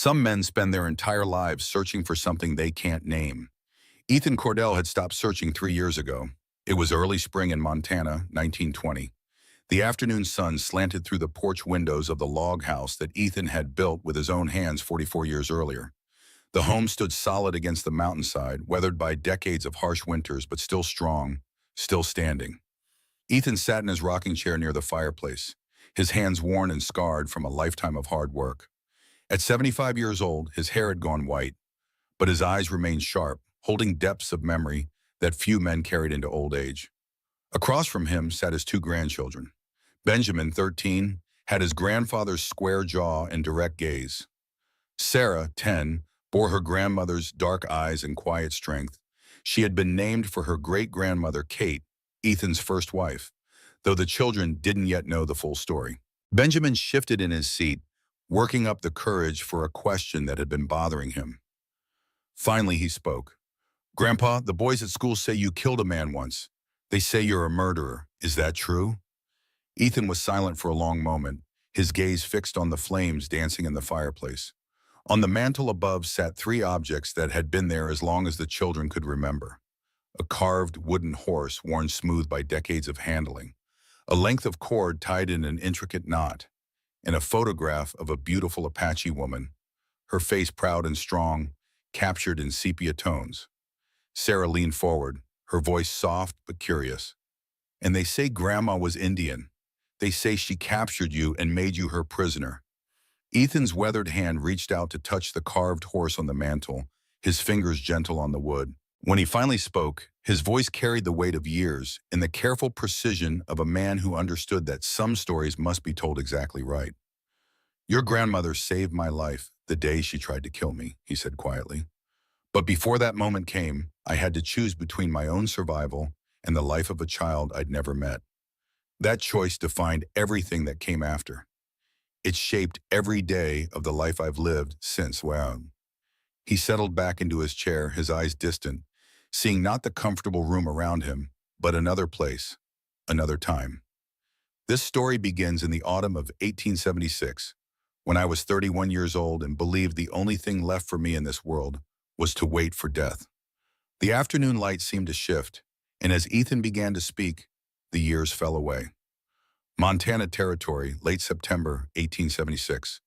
Some men spend their entire lives searching for something they can't name. Ethan Cordell had stopped searching 3 years ago. It was early spring in Montana, 1920. The afternoon sun slanted through the porch windows of the log house that Ethan had built with his own hands 44 years earlier. The home stood solid against the mountainside, weathered by decades of harsh winters, but still strong, still standing. Ethan sat in his rocking chair near the fireplace, his hands worn and scarred from a lifetime of hard work. At 75 years old, his hair had gone white, but his eyes remained sharp, holding depths of memory that few men carried into old age. Across from him sat his two grandchildren. Benjamin, 13, had his grandfather's square jaw and direct gaze. Sarah, 10, bore her grandmother's dark eyes and quiet strength. She had been named for her great-grandmother, Kate, Ethan's first wife, though the children didn't yet know the full story. Benjamin shifted in his seat, working up the courage for a question that had been bothering him. Finally, he spoke. "Grandpa, the boys at school say you killed a man once. They say you're a murderer. Is that true?" Ethan was silent for a long moment, his gaze fixed on the flames dancing in the fireplace. On the mantel above sat three objects that had been there as long as the children could remember. A carved wooden horse worn smooth by decades of handling, a length of cord tied in an intricate knot, and a photograph of a beautiful Apache woman, her face proud and strong, captured in sepia tones. Sarah leaned forward, her voice soft but curious. "And they say Grandma was Indian. They say she captured you and made you her prisoner." Ethan's weathered hand reached out to touch the carved horse on the mantel, his fingers gentle on the wood. When he finally spoke, his voice carried the weight of years in the careful precision of a man who understood that some stories must be told exactly right. "Your grandmother saved my life the day she tried to kill me," he said quietly. "But before that moment came, I had to choose between my own survival and the life of a child I'd never met. That choice defined everything that came after. It shaped every day of the life I've lived since." Wow. He settled back into his chair, his eyes distant, seeing not the comfortable room around him, but another place, another time. This story begins in the autumn of 1876, when I was 31 years old and believed the only thing left for me in this world was to wait for death. The afternoon light seemed to shift, and as Ethan began to speak, the years fell away. Montana Territory, late September 1876.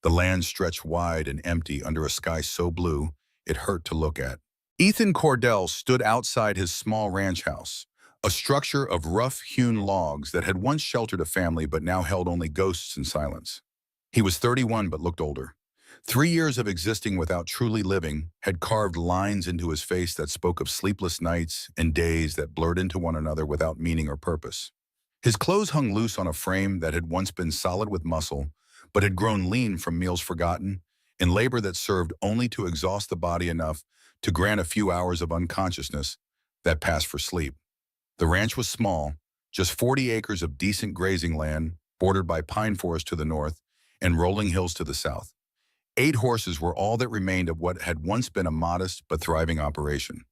The land stretched wide and empty under a sky so blue it hurt to look at. Ethan Cordell stood outside his small ranch house, a structure of rough-hewn logs that had once sheltered a family but now held only ghosts and silence. He was 31 but looked older. 3 years of existing without truly living had carved lines into his face that spoke of sleepless nights and days that blurred into one another without meaning or purpose. His clothes hung loose on a frame that had once been solid with muscle, but had grown lean from meals forgotten and labor that served only to exhaust the body enough to grant a few hours of unconsciousness that passed for sleep. The ranch was small, just 40 acres of decent grazing land, bordered by pine forest to the north and rolling hills to the south. 8 horses were all that remained of what had once been a modest but thriving operation.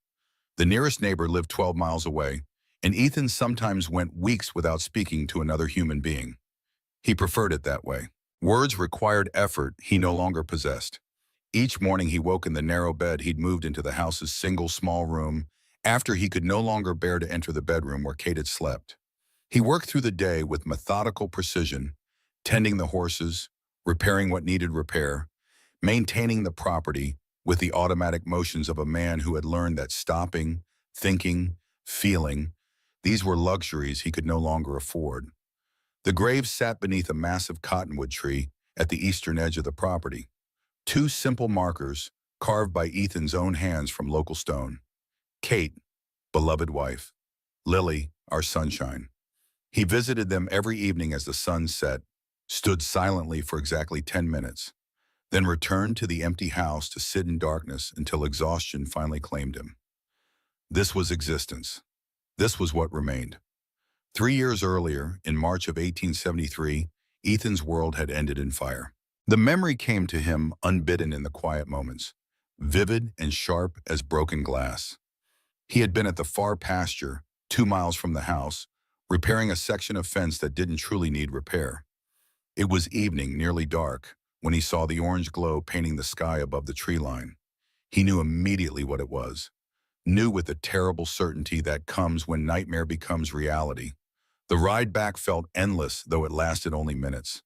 The nearest neighbor lived 12 miles away, and Ethan sometimes went weeks without speaking to another human being. He preferred it that way. Words required effort he no longer possessed. Each morning he woke in the narrow bed he'd moved into the house's single small room after he could no longer bear to enter the bedroom where Kate had slept. He worked through the day with methodical precision, tending the horses, repairing what needed repair, maintaining the property with the automatic motions of a man who had learned that stopping, thinking, feeling, these were luxuries he could no longer afford. The grave sat beneath a massive cottonwood tree at the eastern edge of the property. 2 simple markers, carved by Ethan's own hands from local stone. Kate, beloved wife. Lily, our sunshine. He visited them every evening as the sun set, stood silently for exactly 10 minutes, then returned to the empty house to sit in darkness until exhaustion finally claimed him. This was existence. This was what remained. 3 years earlier, in March of 1873, Ethan's world had ended in fire. The memory came to him unbidden in the quiet moments, vivid and sharp as broken glass. He had been at the far pasture, 2 miles from the house, repairing a section of fence that didn't truly need repair. It was evening, nearly dark, when he saw the orange glow painting the sky above the tree line. He knew immediately what it was, knew with the terrible certainty that comes when nightmare becomes reality. The ride back felt endless, though it lasted only minutes.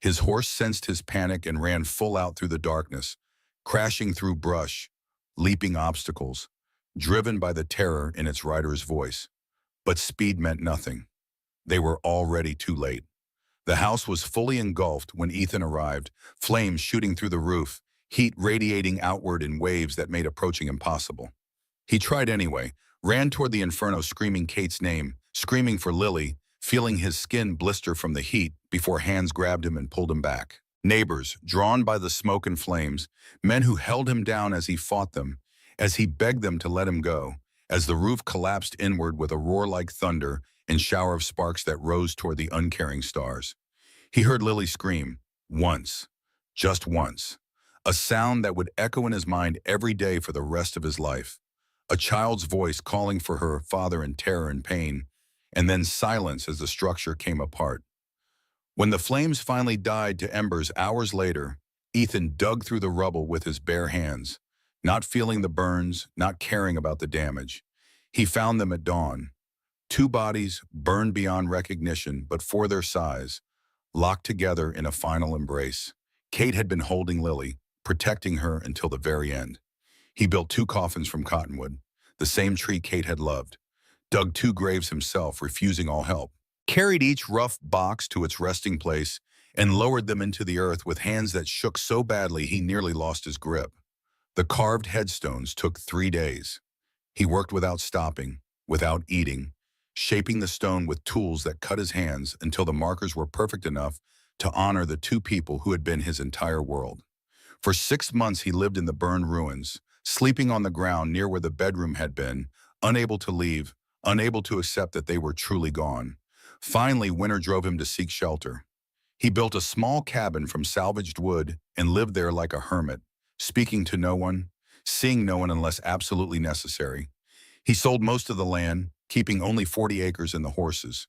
His horse sensed his panic and ran full out through the darkness, crashing through brush, leaping obstacles, driven by the terror in its rider's voice. But speed meant nothing. They were already too late. The house was fully engulfed when Ethan arrived, flames shooting through the roof, heat radiating outward in waves that made approaching impossible. He tried anyway, ran toward the inferno screaming Kate's name, screaming for Lily, feeling his skin blister from the heat before hands grabbed him and pulled him back. Neighbors, drawn by the smoke and flames, men who held him down as he fought them, as he begged them to let him go, as the roof collapsed inward with a roar like thunder and shower of sparks that rose toward the uncaring stars. He heard Lily scream, once, just once, a sound that would echo in his mind every day for the rest of his life. A child's voice calling for her father in terror and pain, and then silence as the structure came apart. When the flames finally died to embers hours later, Ethan dug through the rubble with his bare hands, not feeling the burns, not caring about the damage. He found them at dawn. Two bodies burned beyond recognition, but for their size, locked together in a final embrace. Kate had been holding Lily, protecting her until the very end. He built two coffins from cottonwood, the same tree Kate had loved, dug two graves himself, refusing all help, carried each rough box to its resting place, and lowered them into the earth with hands that shook so badly he nearly lost his grip. The carved headstones took 3 days. He worked without stopping, without eating, shaping the stone with tools that cut his hands until the markers were perfect enough to honor the two people who had been his entire world. For 6 months he lived in the burned ruins, sleeping on the ground near where the bedroom had been, unable to leave, unable to accept that they were truly gone. Finally, winter drove him to seek shelter. He built a small cabin from salvaged wood and lived there like a hermit, speaking to no one, seeing no one unless absolutely necessary. He sold most of the land, keeping only 40 acres and the horses.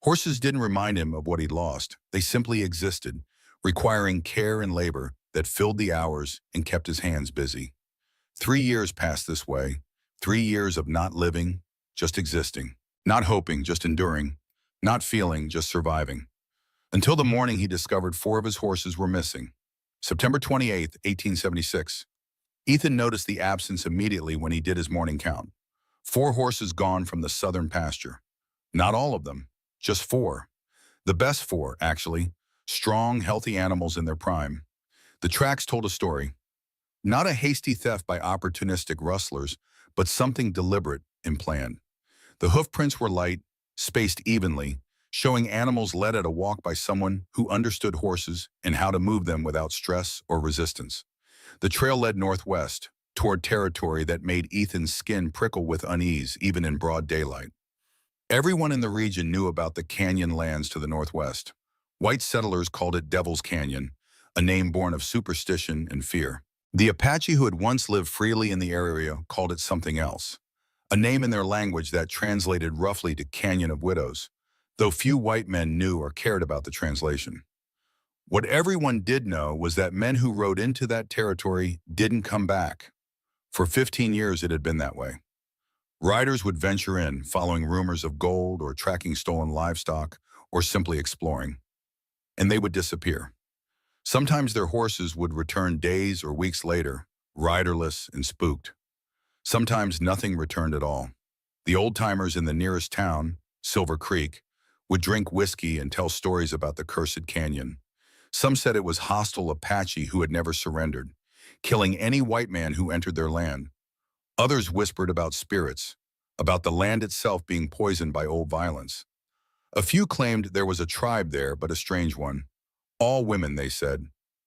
Horses didn't remind him of what he'd lost. They simply existed, requiring care and labor that filled the hours and kept his hands busy. 3 years passed this way, 3 years of not living, just existing, not hoping, just enduring, not feeling, just surviving. Until the morning he discovered 4 of his horses were missing. September 28, 1876. Ethan noticed the absence immediately when he did his morning count. 4 horses gone from the southern pasture. Not all of them, just 4. The best 4, actually. Strong, healthy animals in their prime. The tracks told a story. Not a hasty theft by opportunistic rustlers, but something deliberate and planned. The hoof prints were light, spaced evenly, showing animals led at a walk by someone who understood horses and how to move them without stress or resistance. The trail led northwest, toward territory that made Ethan's skin prickle with unease even in broad daylight. Everyone in the region knew about the canyon lands to the northwest. White settlers called it Devil's Canyon, a name born of superstition and fear. The Apache who had once lived freely in the area called it something else, a name in their language that translated roughly to Canyon of Widows, though few white men knew or cared about the translation. What everyone did know was that men who rode into that territory didn't come back. For 15 years it had been that way. Riders would venture in, following rumors of gold or tracking stolen livestock or simply exploring, and they would disappear. Sometimes their horses would return days or weeks later, riderless and spooked. Sometimes nothing returned at all. The old-timers in the nearest town, Silver Creek, would drink whiskey and tell stories about the cursed canyon. Some said it was hostile Apache who had never surrendered, killing any white man who entered their land. Others whispered about spirits, about the land itself being poisoned by old violence. A few claimed there was a tribe there, but a strange one. All women, they said.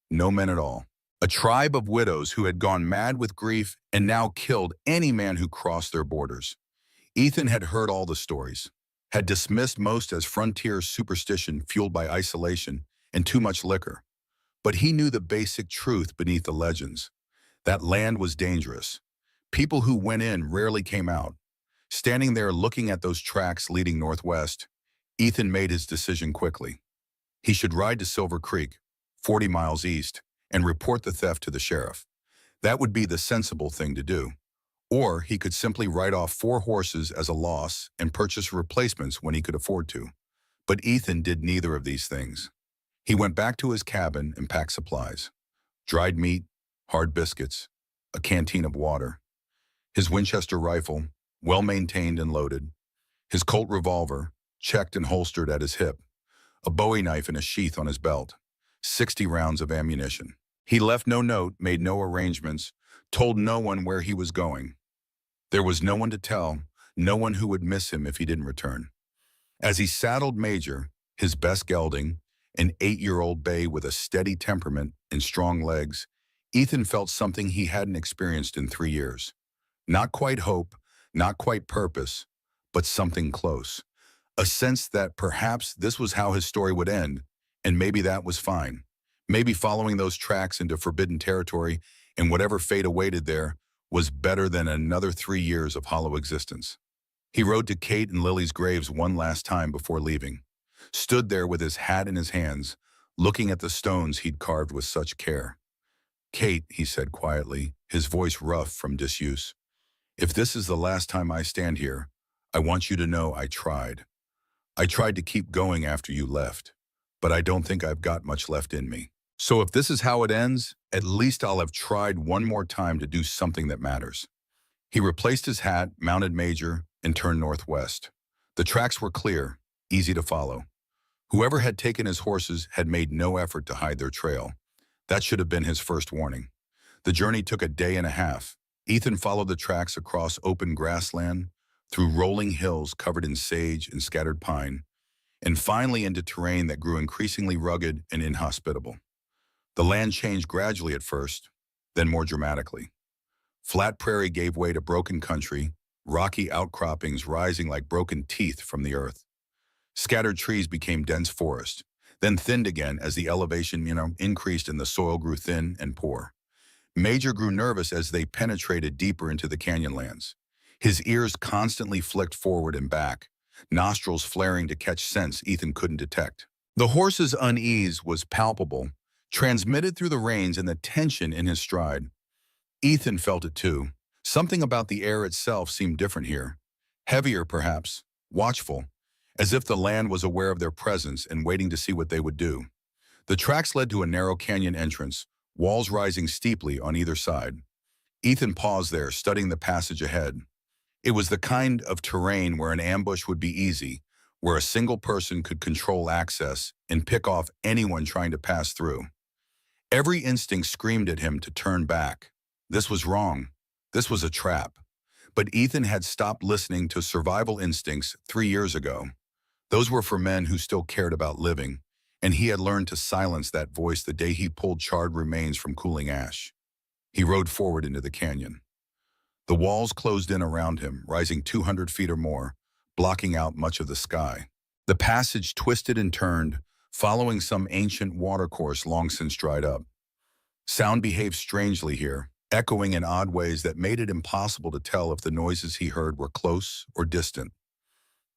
No men at all. A tribe of widows who had gone mad with grief and now killed any man who crossed their borders. Ethan had heard all the stories, had dismissed most as frontier superstition fueled by isolation and too much liquor. But he knew the basic truth beneath the legends. That land was dangerous. People who went in rarely came out. Standing there looking at those tracks leading northwest, Ethan made his decision quickly. He should ride to Silver Creek, 40 miles east, and report the theft to the sheriff. That would be the sensible thing to do. Or he could simply write off 4 horses as a loss and purchase replacements when he could afford to. But Ethan did neither of these things. He went back to his cabin and packed supplies. Dried meat, hard biscuits, a canteen of water, his Winchester rifle, well-maintained and loaded, his Colt revolver, checked and holstered at his hip, a Bowie knife in a sheath on his belt, 60 rounds of ammunition. He left no note, made no arrangements, told no one where he was going. There was no one to tell, no one who would miss him if he didn't return. As he saddled Major, his best gelding, an 8-year-old bay with a steady temperament and strong legs, Ethan felt something he hadn't experienced in 3 years. Not quite hope, not quite purpose, but something close. A sense that perhaps this was how his story would end, and maybe that was fine. Maybe following those tracks into forbidden territory and whatever fate awaited there was better than another 3 years of hollow existence. He rode to Kate and Lily's graves one last time before leaving, stood there with his hat in his hands, looking at the stones he'd carved with such care. "Kate," he said quietly, his voice rough from disuse, "if this is the last time I stand here, I want you to know I tried. I tried to keep going after you left, but I don't think I've got much left in me. So if this is how it ends, at least I'll have tried one more time to do something that matters." He replaced his hat, mounted Major, and turned northwest. The tracks were clear, easy to follow. Whoever had taken his horses had made no effort to hide their trail. That should have been his first warning. The journey took a day and a half. Ethan followed the tracks across open grassland, through rolling hills covered in sage and scattered pine, and finally into terrain that grew increasingly rugged and inhospitable. The land changed gradually at first, then more dramatically. Flat prairie gave way to broken country, rocky outcroppings rising like broken teeth from the earth. Scattered trees became dense forest, then thinned again as the elevation, increased and the soil grew thin and poor. Major grew nervous as they penetrated deeper into the canyonlands. His ears constantly flicked forward and back, nostrils flaring to catch scents Ethan couldn't detect. The horse's unease was palpable, transmitted through the reins and the tension in his stride. Ethan felt it too. Something about the air itself seemed different here. Heavier, perhaps, watchful, as if the land was aware of their presence and waiting to see what they would do. The tracks led to a narrow canyon entrance, walls rising steeply on either side. Ethan paused there, studying the passage ahead. It was the kind of terrain where an ambush would be easy, where a single person could control access and pick off anyone trying to pass through. Every instinct screamed at him to turn back. This was wrong. This was a trap. But Ethan had stopped listening to survival instincts 3 years ago. Those were for men who still cared about living, and he had learned to silence that voice the day he pulled charred remains from cooling ash. He rode forward into the canyon. The walls closed in around him, rising 200 feet or more, blocking out much of the sky. The passage twisted and turned, following some ancient watercourse long since dried up. Sound behaved strangely here, echoing in odd ways that made it impossible to tell if the noises he heard were close or distant.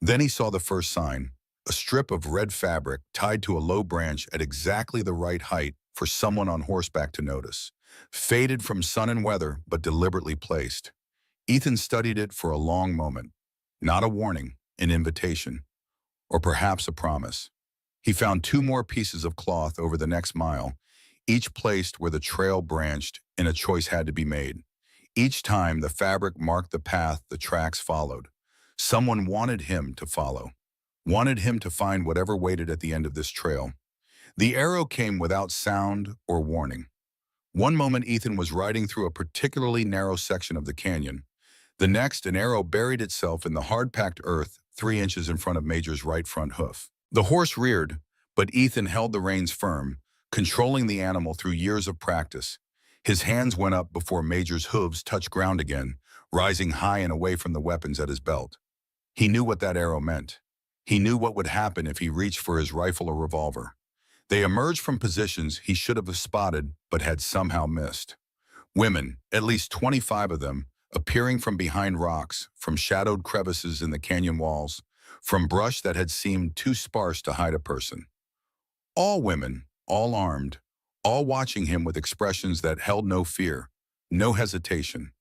Then he saw the first sign, a strip of red fabric tied to a low branch at exactly the right height for someone on horseback to notice. Faded from sun and weather, but deliberately placed. Ethan studied it for a long moment. Not a warning, an invitation, or perhaps a promise. He found 2 more pieces of cloth over the next mile, each placed where the trail branched and a choice had to be made. Each time the fabric marked the path the tracks followed. Someone wanted him to follow, wanted him to find whatever waited at the end of this trail. The arrow came without sound or warning. One moment Ethan was riding through a particularly narrow section of the canyon. The next, an arrow buried itself in the hard-packed earth 3 inches in front of Major's right front hoof. The horse reared, but Ethan held the reins firm, controlling the animal through years of practice. His hands went up before Major's hooves touched ground again, rising high and away from the weapons at his belt. He knew what that arrow meant. He knew what would happen if he reached for his rifle or revolver. They emerged from positions he should have spotted but had somehow missed. Women, at least 25 of them, appearing from behind rocks, from shadowed crevices in the canyon walls, from brush that had seemed too sparse to hide a person. All women, all armed, all watching him with expressions that held no fear, no hesitation,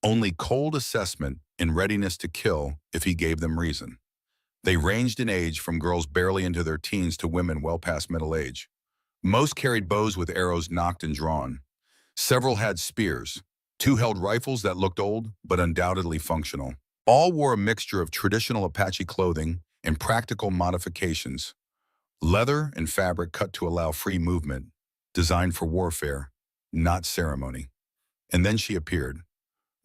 only cold assessment and readiness to kill if he gave them reason. They ranged in age from girls barely into their teens to women well past middle age. Most carried bows with arrows nocked and drawn. Several had spears. Two held rifles that looked old but undoubtedly functional. All wore a mixture of traditional Apache clothing and practical modifications. Leather and fabric cut to allow free movement, designed for warfare, not ceremony. And then she appeared,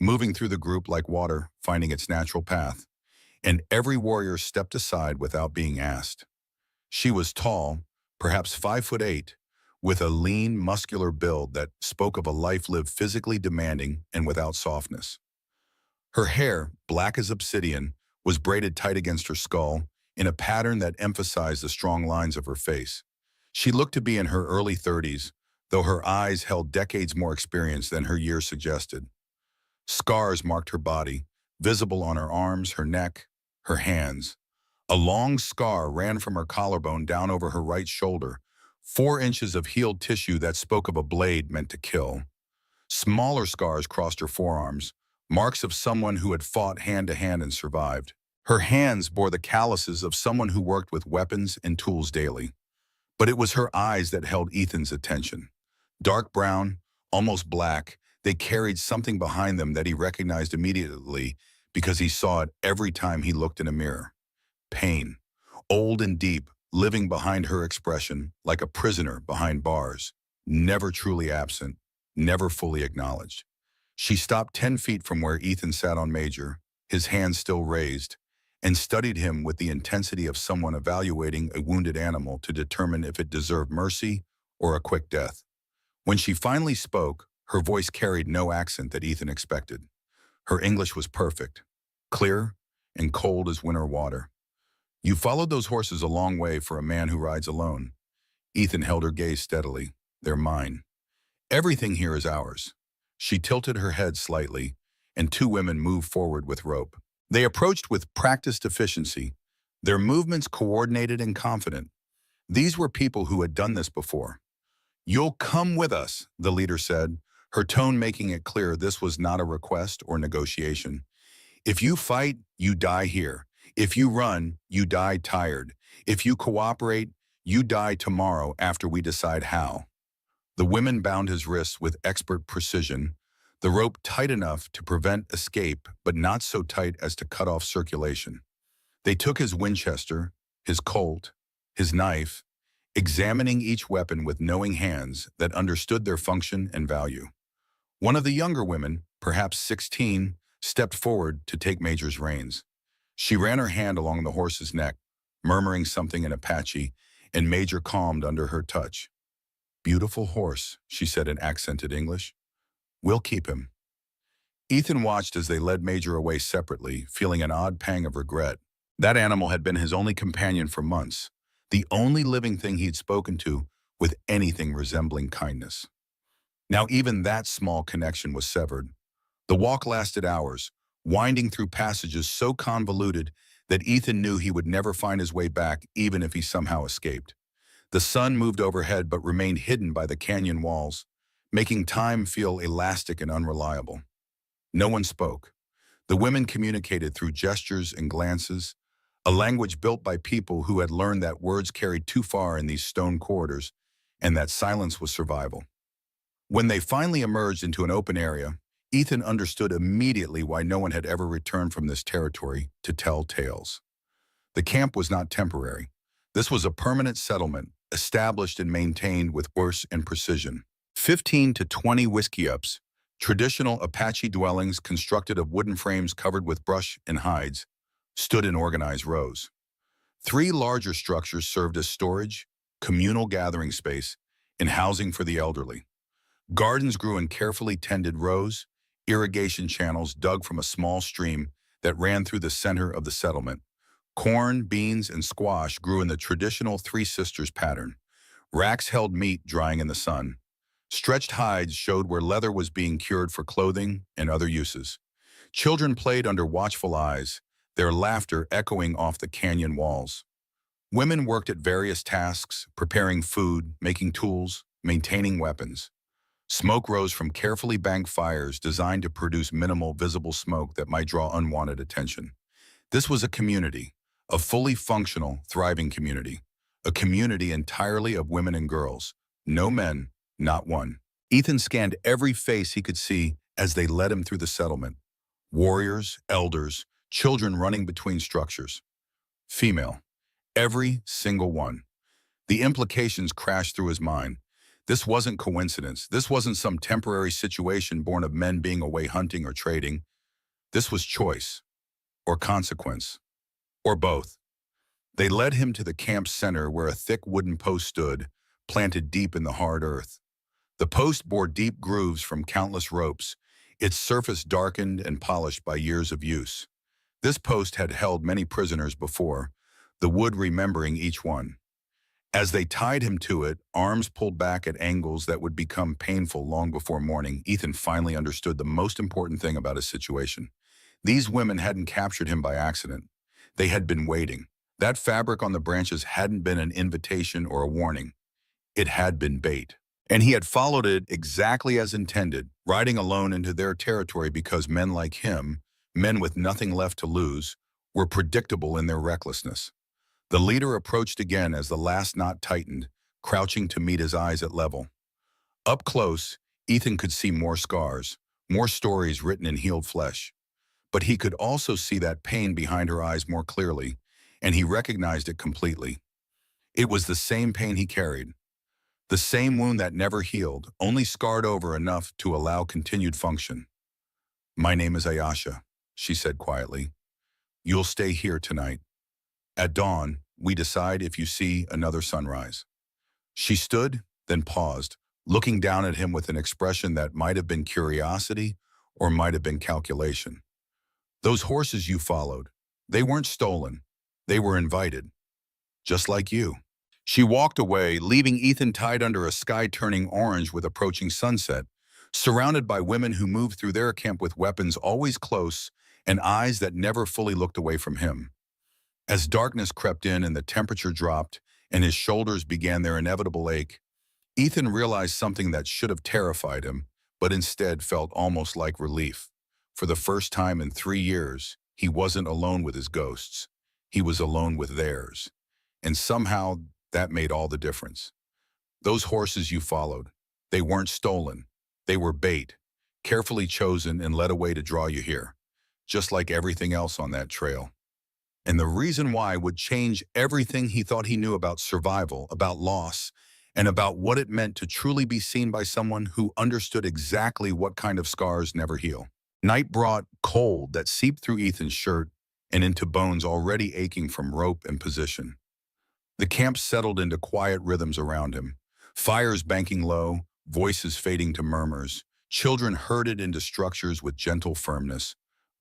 moving through the group like water, finding its natural path. And every warrior stepped aside without being asked. She was tall, perhaps 5'8", with a lean, muscular build that spoke of a life lived physically demanding and without softness. Her hair, black as obsidian, was braided tight against her skull in a pattern that emphasized the strong lines of her face. She looked to be in her early 30s, though her eyes held decades more experience than her years suggested. Scars marked her body, visible on her arms, her neck, her hands. A long scar ran from her collarbone down over her right shoulder, 4 inches of healed tissue that spoke of a blade meant to kill. Smaller scars crossed her forearms, marks of someone who had fought hand to hand and survived. Her hands bore the calluses of someone who worked with weapons and tools daily. But it was her eyes that held Ethan's attention. Dark brown, almost black, they carried something behind them that he recognized immediately because he saw it every time he looked in a mirror. Pain, old and deep, living behind her expression like a prisoner behind bars, never truly absent, never fully acknowledged. She stopped 10 feet from where Ethan sat on Major, his hands still raised, and studied him with the intensity of someone evaluating a wounded animal to determine if it deserved mercy or a quick death. When she finally spoke, her voice carried no accent that Ethan expected. Her English was perfect, clear and cold as winter water. "You followed those horses a long way for a man who rides alone." Ethan held her gaze steadily. "They're mine. Everything here is ours." She tilted her head slightly, and 2 women moved forward with rope. They approached with practiced efficiency, their movements coordinated and confident. These were people who had done this before. "You'll come with us," the leader said, her tone making it clear this was not a request or negotiation. "If you fight, you die here. If you run, you die tired. If you cooperate, you die tomorrow after we decide how." The women bound his wrists with expert precision, the rope tight enough to prevent escape but not so tight as to cut off circulation. They took his Winchester, his Colt, his knife, examining each weapon with knowing hands that understood their function and value. One of the younger women, perhaps 16, stepped forward to take Major's reins. She ran her hand along the horse's neck, murmuring something in Apache, and Major calmed under her touch. "Beautiful horse," she said in accented English. "We'll keep him." Ethan watched as they led Major away separately, feeling an odd pang of regret. That animal had been his only companion for months, the only living thing he'd spoken to with anything resembling kindness. Now even that small connection was severed. The walk lasted hours, winding through passages so convoluted that Ethan knew he would never find his way back even if he somehow escaped. The sun moved overhead but remained hidden by the canyon walls, making time feel elastic and unreliable. No one spoke. The women communicated through gestures and glances, a language built by people who had learned that words carried too far in these stone corridors and that silence was survival. When they finally emerged into an open area, Ethan understood immediately why no one had ever returned from this territory to tell tales. The camp was not temporary. This was a permanent settlement, established and maintained with force and precision. 15 to 20 whiskey-ups, traditional Apache dwellings constructed of wooden frames covered with brush and hides, stood in organized rows. 3 larger structures served as storage, communal gathering space, and housing for the elderly. Gardens grew in carefully tended rows, irrigation channels dug from a small stream that ran through the center of the settlement. Corn, beans, and squash grew in the traditional Three Sisters pattern. Racks held meat drying in the sun. Stretched hides showed where leather was being cured for clothing and other uses. Children played under watchful eyes, their laughter echoing off the canyon walls. Women worked at various tasks, preparing food, making tools, maintaining weapons. Smoke rose from carefully banked fires designed to produce minimal visible smoke that might draw unwanted attention. This was a community, a fully functional, thriving community, a community entirely of women and girls. No men, not one. Ethan scanned every face he could see as they led him through the settlement. Warriors, elders, children running between structures. Female. Every single one. The implications crashed through his mind. This wasn't coincidence. This wasn't some temporary situation born of men being away hunting or trading. This was choice, or consequence, or both. They led him to the camp's center where a thick wooden post stood, planted deep in the hard earth. The post bore deep grooves from countless ropes, its surface darkened and polished by years of use. This post had held many prisoners before, the wood remembering each one. As they tied him to it, arms pulled back at angles that would become painful long before morning, Ethan finally understood the most important thing about his situation. These women hadn't captured him by accident. They had been waiting. That fabric on the branches hadn't been an invitation or a warning. It had been bait. And he had followed it exactly as intended, riding alone into their territory because men like him, men with nothing left to lose, were predictable in their recklessness. The leader approached again as the last knot tightened, crouching to meet his eyes at level. Up close, Ethan could see more scars, more stories written in healed flesh. But he could also see that pain behind her eyes more clearly, and he recognized it completely. It was the same pain he carried. The same wound that never healed, only scarred over enough to allow continued function. "My name is Ayasha," she said quietly. "You'll stay here tonight. At dawn, we decide if you see another sunrise." She stood, then paused, looking down at him with an expression that might have been curiosity or might have been calculation. "Those horses you followed, they weren't stolen. They were invited. Just like you." She walked away, leaving Ethan tied under a sky turning orange with approaching sunset, surrounded by women who moved through their camp with weapons always close and eyes that never fully looked away from him. As darkness crept in and the temperature dropped and his shoulders began their inevitable ache, Ethan realized something that should have terrified him, but instead felt almost like relief. For the first time in 3 years, he wasn't alone with his ghosts. He was alone with theirs. And somehow, that made all the difference. Those horses you followed, they weren't stolen. They were bait, carefully chosen and led away to draw you here, just like everything else on that trail. And the reason why would change everything he thought he knew about survival, about loss, and about what it meant to truly be seen by someone who understood exactly what kind of scars never heal. Night brought cold that seeped through Ethan's shirt and into bones already aching from rope and position. The camp settled into quiet rhythms around him, fires banking low, voices fading to murmurs. Children herded into structures with gentle firmness.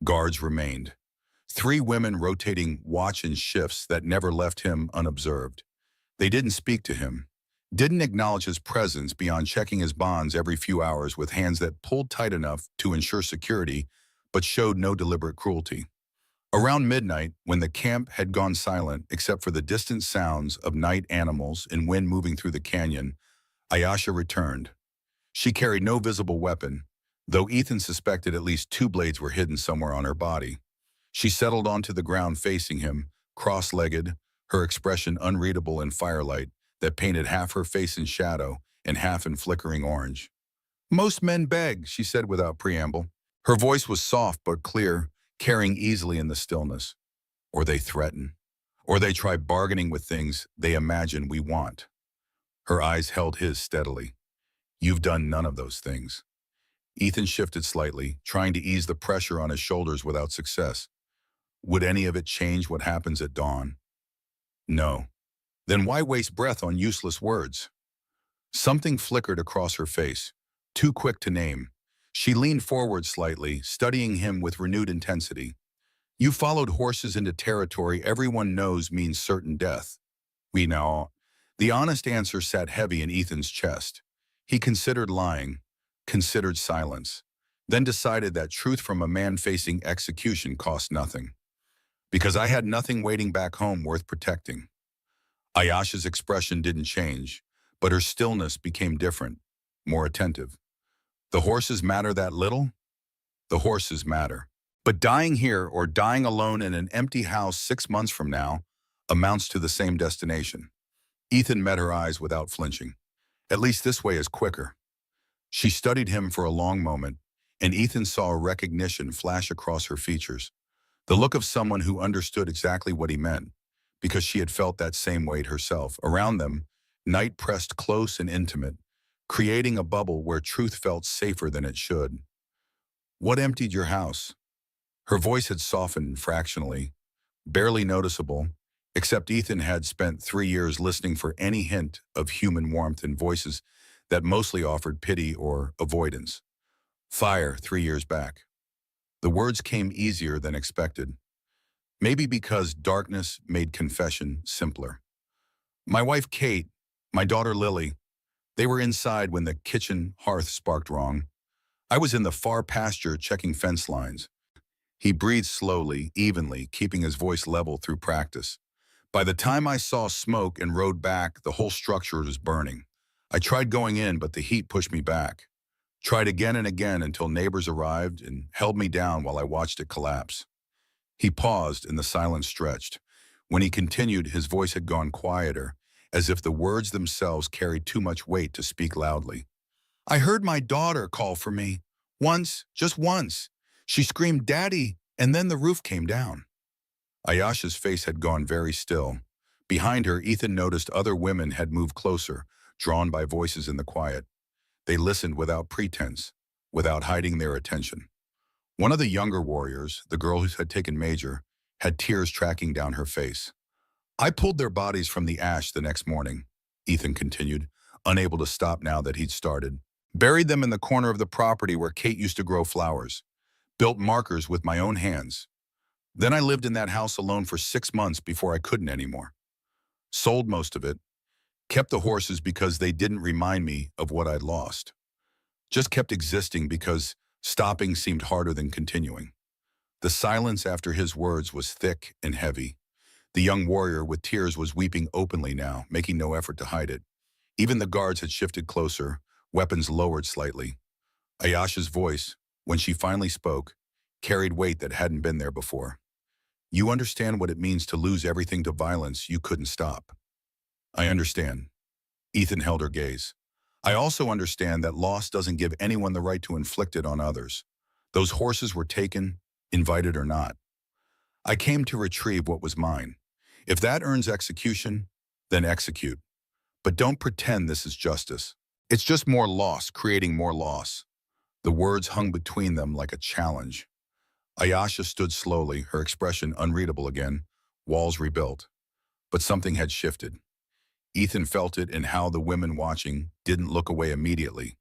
Guards remained. 3 women rotating watch in shifts that never left him unobserved. They didn't speak to him, didn't acknowledge his presence beyond checking his bonds every few hours with hands that pulled tight enough to ensure security, but showed no deliberate cruelty. Around midnight, when the camp had gone silent except for the distant sounds of night animals and wind moving through the canyon, Ayasha returned. She carried no visible weapon, though Ethan suspected at least 2 blades were hidden somewhere on her body. She settled onto the ground facing him, cross-legged, her expression unreadable in firelight that painted half her face in shadow and half in flickering orange. "Most men beg," she said without preamble. Her voice was soft but clear, carrying easily in the stillness. "Or they threaten. Or they try bargaining with things they imagine we want." Her eyes held his steadily. "You've done none of those things." Ethan shifted slightly, trying to ease the pressure on his shoulders without success. Would any of it change what happens at dawn? No. Then why waste breath on useless words? Something flickered across her face, too quick to name. She leaned forward slightly, studying him with renewed intensity. "You followed horses into territory everyone knows means certain death. We know." The honest answer sat heavy in Ethan's chest. He considered lying, considered silence, then decided that truth from a man facing execution cost nothing. "Because I had nothing waiting back home worth protecting." Ayasha's expression didn't change, but her stillness became different, more attentive. The horses matter that little? The horses matter. But dying here or dying alone in an empty house 6 months from now amounts to the same destination. Ethan met her eyes without flinching. At least this way is quicker. She studied him for a long moment, and Ethan saw a recognition flash across her features. The look of someone who understood exactly what he meant, because she had felt that same weight herself. Around them, night pressed close and intimate, creating a bubble where truth felt safer than it should. What emptied your house? Her voice had softened fractionally, barely noticeable, except Ethan had spent 3 years listening for any hint of human warmth in voices that mostly offered pity or avoidance. Fire 3 years back. The words came easier than expected, maybe because darkness made confession simpler. My wife Kate, my daughter Lily, they were inside when the kitchen hearth sparked wrong. I was in the far pasture checking fence lines. He breathed slowly, evenly, keeping his voice level through practice. By the time I saw smoke and rode back, the whole structure was burning. I tried going in, but the heat pushed me back. Tried again and again until neighbors arrived and held me down while I watched it collapse. He paused and the silence stretched. When he continued, his voice had gone quieter, as if the words themselves carried too much weight to speak loudly. I heard my daughter call for me. Once, just once. She screamed, "Daddy," and then the roof came down. Ayasha's face had gone very still. Behind her, Ethan noticed other women had moved closer, drawn by voices in the quiet. They listened without pretense, without hiding their attention. One of the younger warriors, the girl who had taken Major, had tears tracking down her face. I pulled their bodies from the ash the next morning, Ethan continued, unable to stop now that he'd started. Buried them in the corner of the property where Kate used to grow flowers. Built markers with my own hands. Then I lived in that house alone for 6 months before I couldn't anymore. Sold most of it. Kept the horses because they didn't remind me of what I'd lost. Just kept existing because stopping seemed harder than continuing. The silence after his words was thick and heavy. The young warrior with tears was weeping openly now, making no effort to hide it. Even the guards had shifted closer, weapons lowered slightly. Ayasha's voice, when she finally spoke, carried weight that hadn't been there before. You understand what it means to lose everything to violence you couldn't stop. I understand. Ethan held her gaze. I also understand that loss doesn't give anyone the right to inflict it on others. Those horses were taken, invited or not. I came to retrieve what was mine. If that earns execution, then execute. But don't pretend this is justice. It's just more loss, creating more loss. The words hung between them like a challenge. Ayasha stood slowly, her expression unreadable again, walls rebuilt. But something had shifted. Ethan felt it in how the women watching didn't look away immediately,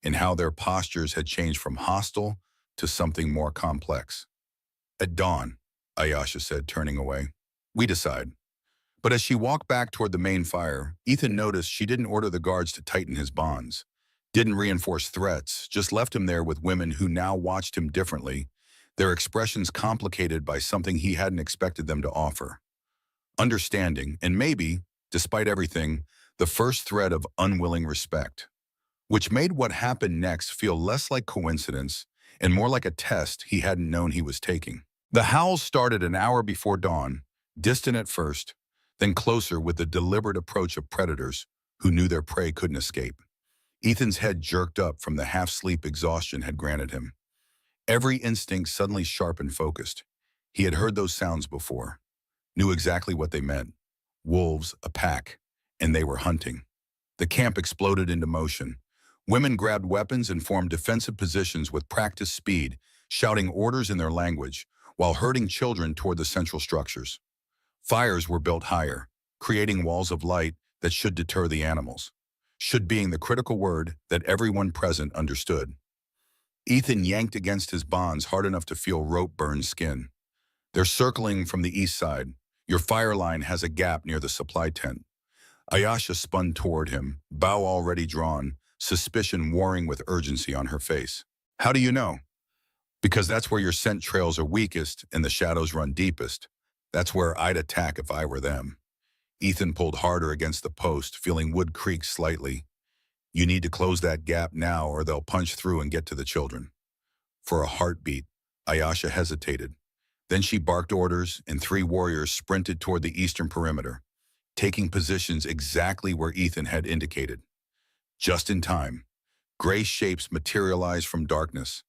in how their postures had changed from hostile to something more complex. At dawn, Ayasha said, turning away. We decide. But as she walked back toward the main fire, Ethan noticed she didn't order the guards to tighten his bonds, didn't reinforce threats, just left him there with women who now watched him differently, their expressions complicated by something he hadn't expected them to offer. Understanding, and maybe, despite everything, the first thread of unwilling respect, which made what happened next feel less like coincidence and more like a test he hadn't known he was taking. The howls started an hour before dawn, distant at first, then closer with the deliberate approach of predators who knew their prey couldn't escape. Ethan's head jerked up from the half-sleep exhaustion had granted him. Every instinct suddenly sharp and focused. He had heard those sounds before, knew exactly what they meant. Wolves, a pack, and they were hunting. The camp exploded into motion. Women grabbed weapons and formed defensive positions with practiced speed, shouting orders in their language, while herding children toward the central structures. Fires were built higher, creating walls of light that should deter the animals. Should being the critical word that everyone present understood. Ethan yanked against his bonds hard enough to feel rope burn skin. They're circling from the east side. Your fire line has a gap near the supply tent. Ayasha spun toward him, bow already drawn, suspicion warring with urgency on her face. How do you know? Because that's where your scent trails are weakest and the shadows run deepest. That's where I'd attack if I were them. Ethan pulled harder against the post, feeling wood creak slightly. You need to close that gap now or they'll punch through and get to the children. For a heartbeat, Ayasha hesitated. Then she barked orders, and three warriors sprinted toward the eastern perimeter, taking positions exactly where Ethan had indicated. Just in time, gray shapes materialized from darkness,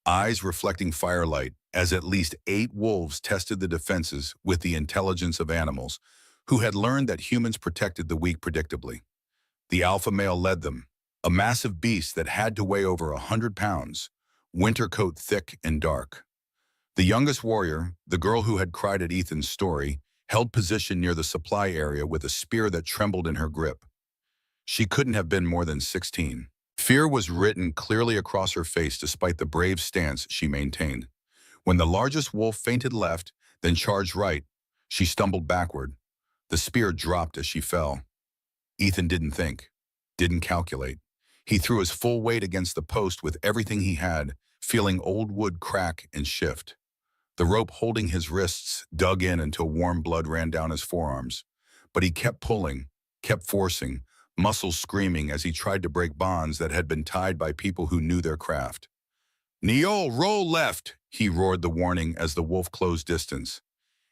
eyes reflecting firelight, as at least 8 wolves tested the defenses with the intelligence of animals, who had learned that humans protected the weak predictably. The alpha male led them, a massive beast that had to weigh over 100 pounds, winter coat thick and dark. The youngest warrior, the girl who had cried at Ethan's story, held position near the supply area with a spear that trembled in her grip. She couldn't have been more than 16. Fear was written clearly across her face despite the brave stance she maintained. When the largest wolf feinted left, then charged right, she stumbled backward. The spear dropped as she fell. Ethan didn't think, didn't calculate. He threw his full weight against the post with everything he had, feeling old wood crack and shift. The rope holding his wrists dug in until warm blood ran down his forearms. But he kept pulling, kept forcing, muscles screaming as he tried to break bonds that had been tied by people who knew their craft. "Neol, roll left," he roared the warning as the wolf closed distance.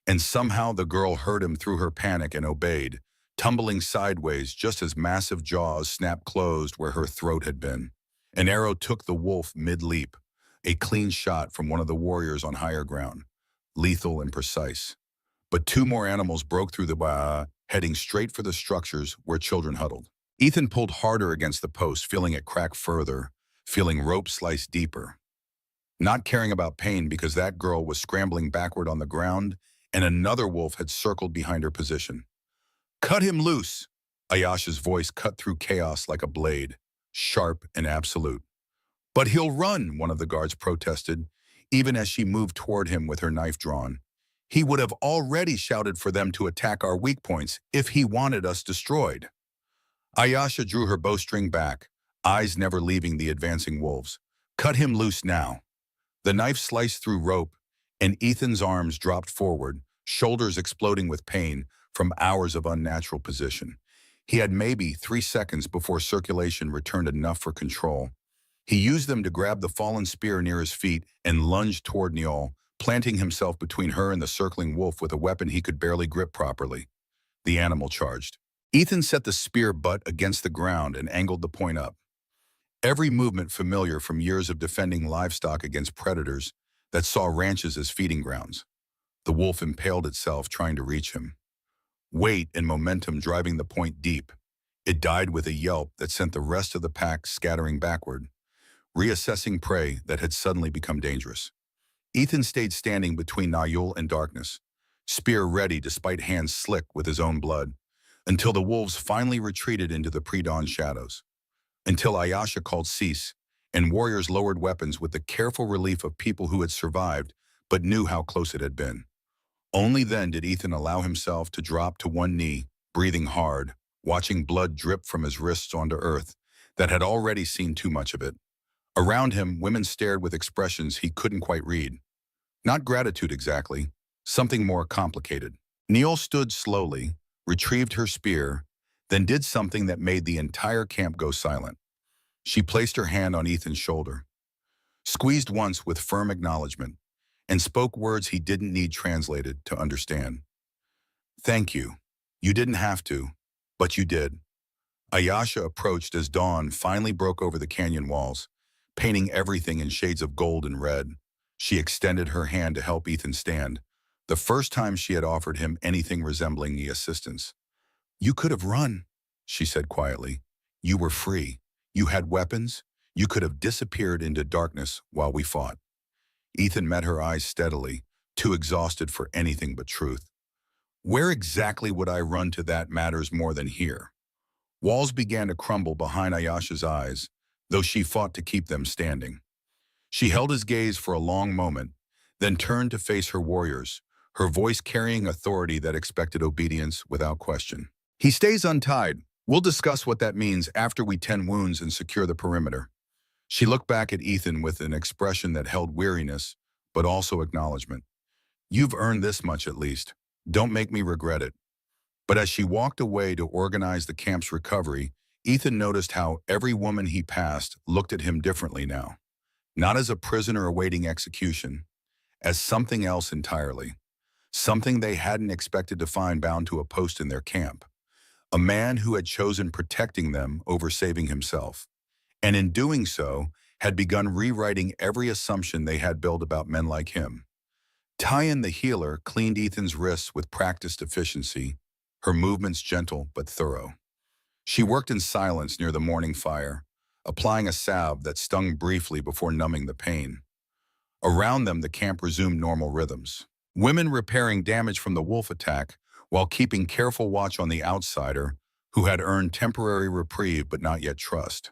And somehow the girl heard him through her panic and obeyed, tumbling sideways just as massive jaws snapped closed where her throat had been. An arrow took the wolf mid-leap, a clean shot from one of the warriors on higher ground, lethal and precise. But 2 more animals broke through the heading straight for the structures where children huddled. Ethan pulled harder against the post, feeling it crack further, feeling rope slice deeper. Not caring about pain because that girl was scrambling backward on the ground and another wolf had circled behind her position. "Cut him loose!" Ayasha's voice cut through chaos like a blade, sharp and absolute. "But he'll run," one of the guards protested, even as she moved toward him with her knife drawn. "He would have already shouted for them to attack our weak points if he wanted us destroyed." Ayasha drew her bowstring back, eyes never leaving the advancing wolves. "Cut him loose now." The knife sliced through rope, and Ethan's arms dropped forward, shoulders exploding with pain from hours of unnatural position. He had maybe 3 seconds before circulation returned enough for control. He used them to grab the fallen spear near his feet and lunged toward Neol, planting himself between her and the circling wolf with a weapon he could barely grip properly. The animal charged. Ethan set the spear butt against the ground and angled the point up. Every movement familiar from years of defending livestock against predators that saw ranches as feeding grounds. The wolf impaled itself trying to reach him. Weight and momentum driving the point deep. It died with a yelp that sent the rest of the pack scattering backward, reassessing prey that had suddenly become dangerous. Ethan stayed standing between Nayul and darkness, spear ready despite hands slick with his own blood, until the wolves finally retreated into the pre-dawn shadows. Until Ayasha called cease, and warriors lowered weapons with the careful relief of people who had survived but knew how close it had been. Only then did Ethan allow himself to drop to one knee, breathing hard, watching blood drip from his wrists onto earth that had already seen too much of it. Around him, women stared with expressions he couldn't quite read. Not gratitude exactly, something more complicated. Neol stood slowly, retrieved her spear, then did something that made the entire camp go silent. She placed her hand on Ethan's shoulder, squeezed once with firm acknowledgement, and spoke words he didn't need translated to understand. "Thank you. You didn't have to, but you did." Ayasha approached as dawn finally broke over the canyon walls, painting everything in shades of gold and red. She extended her hand to help Ethan stand, the first time she had offered him anything resembling the assistance. "You could have run," she said quietly. "You were free. You had weapons. You could have disappeared into darkness while we fought." Ethan met her eyes steadily, too exhausted for anything but truth. "Where exactly would I run to that matters more than here?" Walls began to crumble behind Ayasha's eyes, though she fought to keep them standing. She held his gaze for a long moment, then turned to face her warriors, her voice carrying authority that expected obedience without question. "He stays untied. We'll discuss what that means after we tend wounds and secure the perimeter." She looked back at Ethan with an expression that held weariness, but also acknowledgement. "You've earned this much at least. Don't make me regret it." But as she walked away to organize the camp's recovery, Ethan noticed how every woman he passed looked at him differently now. Not as a prisoner awaiting execution, as something else entirely. Something they hadn't expected to find bound to a post in their camp. A man who had chosen protecting them over saving himself. And in doing so, had begun rewriting every assumption they had built about men like him. Tyan the healer cleaned Ethan's wrists with practiced efficiency, her movements gentle but thorough. She worked in silence near the morning fire, applying a salve that stung briefly before numbing the pain. Around them, the camp resumed normal rhythms. Women repairing damage from the wolf attack while keeping careful watch on the outsider who had earned temporary reprieve but not yet trust.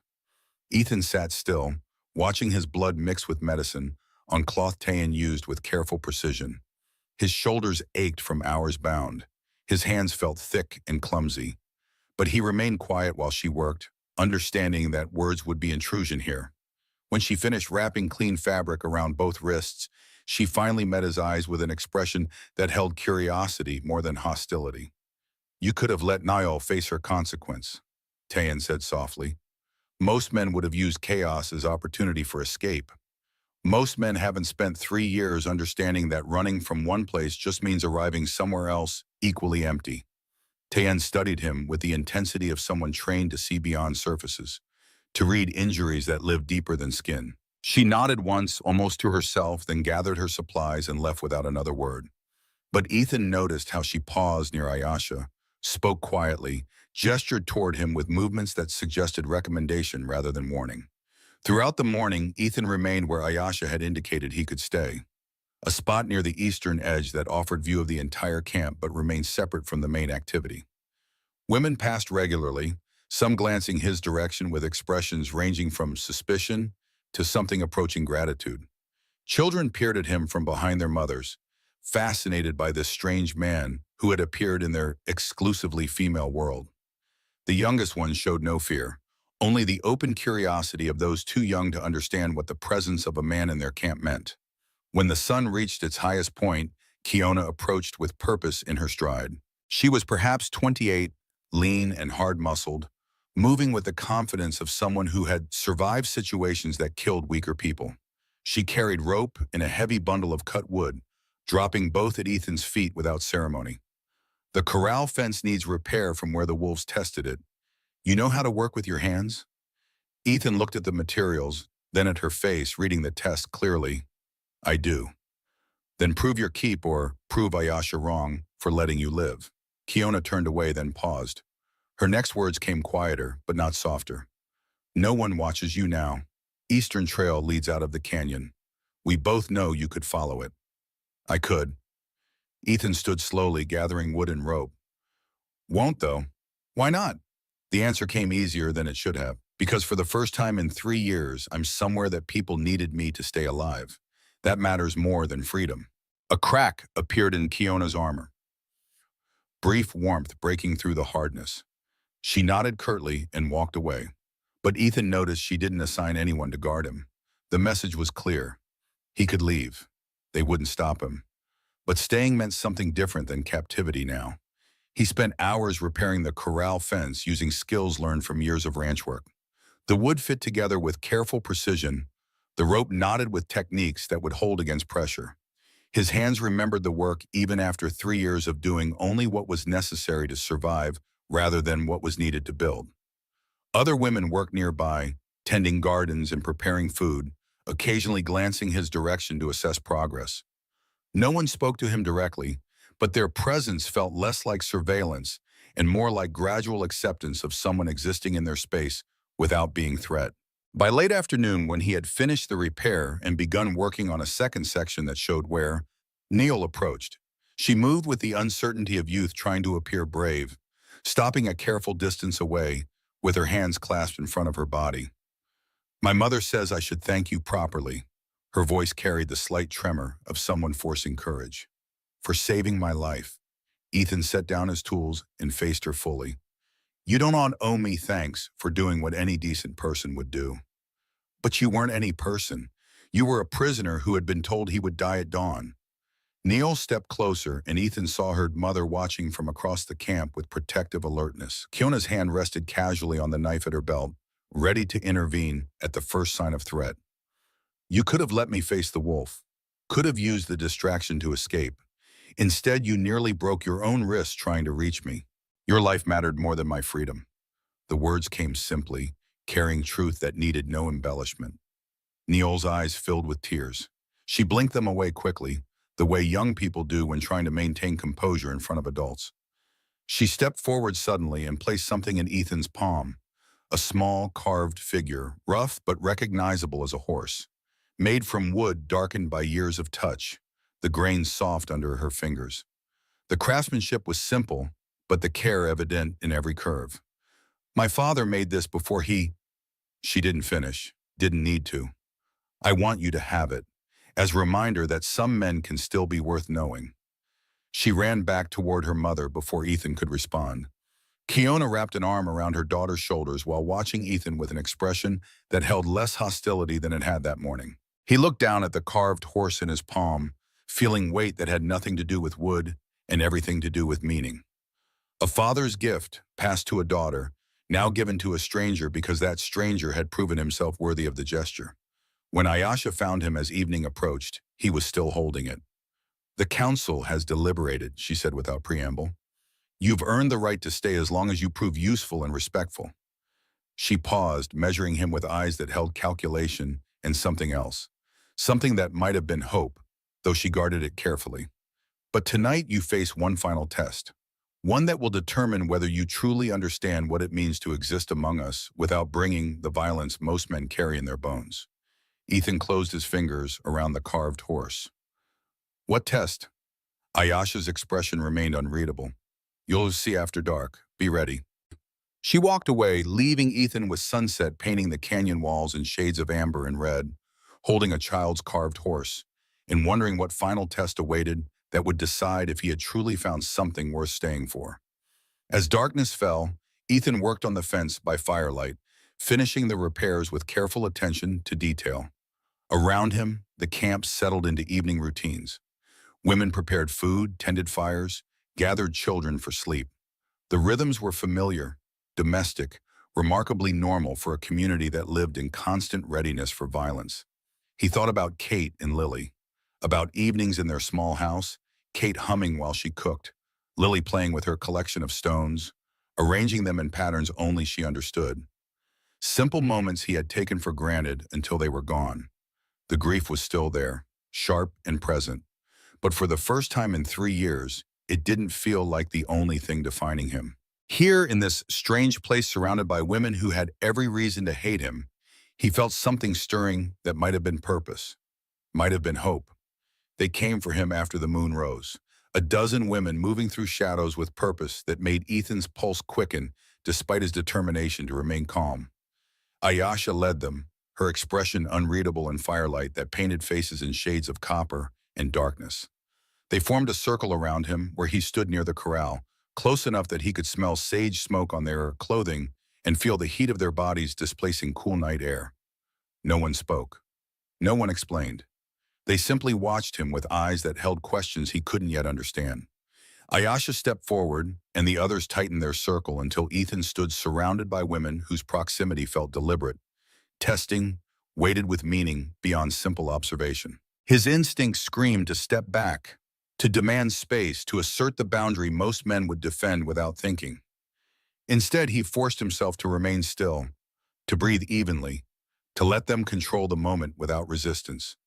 Ethan sat still, watching his blood mix with medicine on cloth Tayan used with careful precision. His shoulders ached from hours bound. His hands felt thick and clumsy. But he remained quiet while she worked, understanding that words would be intrusion here. When she finished wrapping clean fabric around both wrists, she finally met his eyes with an expression that held curiosity more than hostility. "You could have let Niall face her consequence," Tayan said softly. "Most men would have used chaos as opportunity for escape. Most men haven't spent 3 years understanding that running from one place just means arriving somewhere else equally empty." Tayan studied him with the intensity of someone trained to see beyond surfaces, to read injuries that live deeper than skin. She nodded once, almost to herself, then gathered her supplies and left without another word. But Ethan noticed how she paused near Ayasha, spoke quietly, gestured toward him with movements that suggested recommendation rather than warning. Throughout the morning, Ethan remained where Ayasha had indicated he could stay, a spot near the eastern edge that offered view of the entire camp but remained separate from the main activity. Women passed regularly, some glancing his direction with expressions ranging from suspicion to something approaching gratitude. Children peered at him from behind their mothers, fascinated by this strange man who had appeared in their exclusively female world. The youngest ones showed no fear, only the open curiosity of those too young to understand what the presence of a man in their camp meant. When the sun reached its highest point, Kiona approached with purpose in her stride. She was perhaps 28, lean and hard-muscled, moving with the confidence of someone who had survived situations that killed weaker people. She carried rope and a heavy bundle of cut wood, dropping both at Ethan's feet without ceremony. "The corral fence needs repair from where the wolves tested it. You know how to work with your hands?" Ethan looked at the materials, then at her face, reading the test clearly. "I do." "Then prove your keep or prove Ayasha wrong for letting you live." Kiona turned away, then paused. Her next words came quieter, but not softer. "No one watches you now. Eastern Trail leads out of the canyon. We both know you could follow it." "I could." Ethan stood slowly, gathering wood and rope. "Won't, though." "Why not?" The answer came easier than it should have. "Because for the first time in 3 years, I'm somewhere that people needed me to stay alive. That matters more than freedom." A crack appeared in Kiona's armor, brief warmth breaking through the hardness. She nodded curtly and walked away. But Ethan noticed she didn't assign anyone to guard him. The message was clear. He could leave. They wouldn't stop him. But staying meant something different than captivity now. He spent hours repairing the corral fence using skills learned from years of ranch work. The wood fit together with careful precision. The rope knotted with techniques that would hold against pressure. His hands remembered the work even after 3 years of doing only what was necessary to survive rather than what was needed to build. Other women worked nearby, tending gardens and preparing food, occasionally glancing his direction to assess progress. No one spoke to him directly, but their presence felt less like surveillance and more like gradual acceptance of someone existing in their space without being threat. By late afternoon, when he had finished the repair and begun working on a second section that showed where, Neil approached. She moved with the uncertainty of youth trying to appear brave, stopping a careful distance away, with her hands clasped in front of her body. "My mother says I should thank you properly." Her voice carried the slight tremor of someone forcing courage. "For saving my life." Ethan set down his tools and faced her fully. "You don't owe me thanks for doing what any decent person would do." "But you weren't any person. You were a prisoner who had been told he would die at dawn." Neil stepped closer, and Ethan saw her mother watching from across the camp with protective alertness. Kiona's hand rested casually on the knife at her belt, ready to intervene at the first sign of threat. You could have let me face the wolf. Could have used the distraction to escape. Instead, you nearly broke your own wrist trying to reach me. Your life mattered more than my freedom. The words came simply, carrying truth that needed no embellishment. Neil's eyes filled with tears. She blinked them away quickly, the way young people do when trying to maintain composure in front of adults. She stepped forward suddenly and placed something in Ethan's palm, a small carved figure, rough but recognizable as a horse, made from wood darkened by years of touch, the grain soft under her fingers. The craftsmanship was simple, but the care evident in every curve. My father made this before he... She didn't finish, didn't need to. I want you to have it, as a reminder that some men can still be worth knowing. She ran back toward her mother before Ethan could respond. Kiona wrapped an arm around her daughter's shoulders while watching Ethan with an expression that held less hostility than it had that morning. He looked down at the carved horse in his palm, feeling weight that had nothing to do with wood and everything to do with meaning. A father's gift, passed to a daughter, now given to a stranger because that stranger had proven himself worthy of the gesture. When Ayasha found him as evening approached, he was still holding it. The council has deliberated, she said without preamble. You've earned the right to stay as long as you prove useful and respectful. She paused, measuring him with eyes that held calculation and something else. Something that might have been hope, though she guarded it carefully. But tonight you face one final test. One that will determine whether you truly understand what it means to exist among us without bringing the violence most men carry in their bones. Ethan closed his fingers around the carved horse. What test? Ayasha's expression remained unreadable. You'll see after dark. Be ready. She walked away, leaving Ethan with sunset painting the canyon walls in shades of amber and red, holding a child's carved horse, and wondering what final test awaited that would decide if he had truly found something worth staying for. As darkness fell, Ethan worked on the fence by firelight, finishing the repairs with careful attention to detail. Around him, the camp settled into evening routines. Women prepared food, tended fires, gathered children for sleep. The rhythms were familiar, domestic, remarkably normal for a community that lived in constant readiness for violence. He thought about Kate and Lily, about evenings in their small house, Kate humming while she cooked, Lily playing with her collection of stones, arranging them in patterns only she understood. Simple moments he had taken for granted until they were gone. The grief was still there, sharp and present, but for the first time in 3 years, it didn't feel like the only thing defining him. Here, in this strange place surrounded by women who had every reason to hate him, he felt something stirring that might have been purpose, might have been hope. They came for him after the moon rose, a dozen women moving through shadows with purpose that made Ethan's pulse quicken despite his determination to remain calm. Ayasha led them, her expression unreadable in firelight that painted faces in shades of copper and darkness. They formed a circle around him where he stood near the corral, close enough that he could smell sage smoke on their clothing and feel the heat of their bodies displacing cool night air. No one spoke. No one explained. They simply watched him with eyes that held questions he couldn't yet understand. Ayasha stepped forward, and the others tightened their circle until Ethan stood surrounded by women whose proximity felt deliberate, testing, weighted with meaning beyond simple observation. His instincts screamed to step back, to demand space, to assert the boundary most men would defend without thinking. Instead, he forced himself to remain still, to breathe evenly, to let them control the moment without resistance.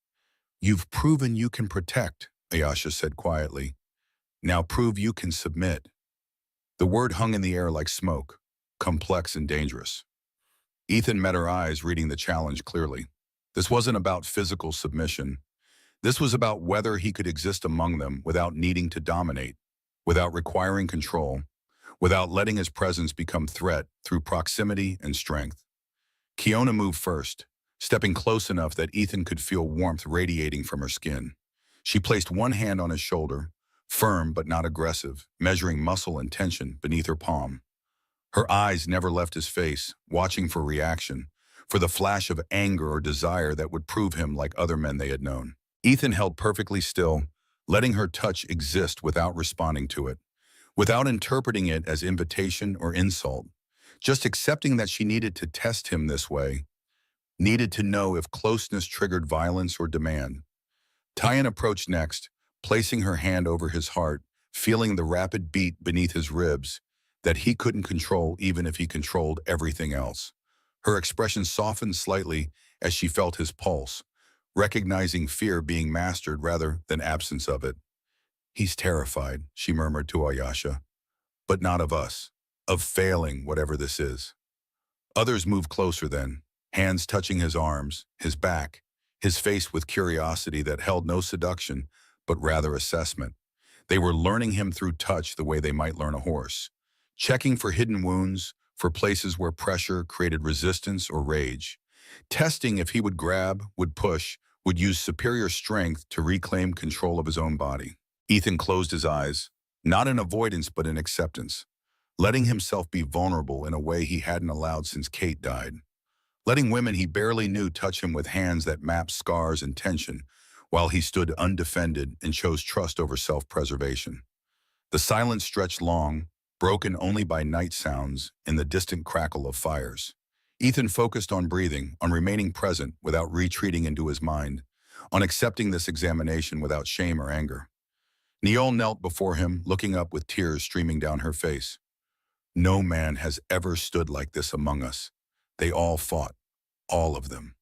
You've proven you can protect, Ayasha said quietly. Now prove you can submit. The word hung in the air like smoke, complex and dangerous. Ethan met her eyes, reading the challenge clearly. This wasn't about physical submission. This was about whether he could exist among them without needing to dominate, without requiring control, without letting his presence become threat through proximity and strength. Kiona moved first, stepping close enough that Ethan could feel warmth radiating from her skin. She placed one hand on his shoulder, firm but not aggressive, measuring muscle and tension beneath her palm. Her eyes never left his face, watching for reaction, for the flash of anger or desire that would prove him like other men they had known. Ethan held perfectly still, letting her touch exist without responding to it, without interpreting it as invitation or insult, just accepting that she needed to test him this way, needed to know if closeness triggered violence or demand. Tyan approached next, placing her hand over his heart, feeling the rapid beat beneath his ribs that he couldn't control even if he controlled everything else. Her expression softened slightly as she felt his pulse, recognizing fear being mastered rather than absence of it. "He's terrified," she murmured to Ayasha, "but not of us, of failing whatever this is." Others moved closer then, hands touching his arms, his back, his face with curiosity that held no seduction, but rather assessment. They were learning him through touch the way they might learn a horse, checking for hidden wounds, for places where pressure created resistance or rage, testing if he would grab, would push, would use superior strength to reclaim control of his own body. Ethan closed his eyes, not in avoidance but in acceptance, letting himself be vulnerable in a way he hadn't allowed since Kate died. Letting women he barely knew touch him with hands that mapped scars and tension, while he stood undefended and chose trust over self-preservation. The silence stretched long, broken only by night sounds and the distant crackle of fires. Ethan focused on breathing, on remaining present without retreating into his mind, on accepting this examination without shame or anger. Neol knelt before him, looking up with tears streaming down her face. "No man has ever stood like this among us. They all fought, all of them."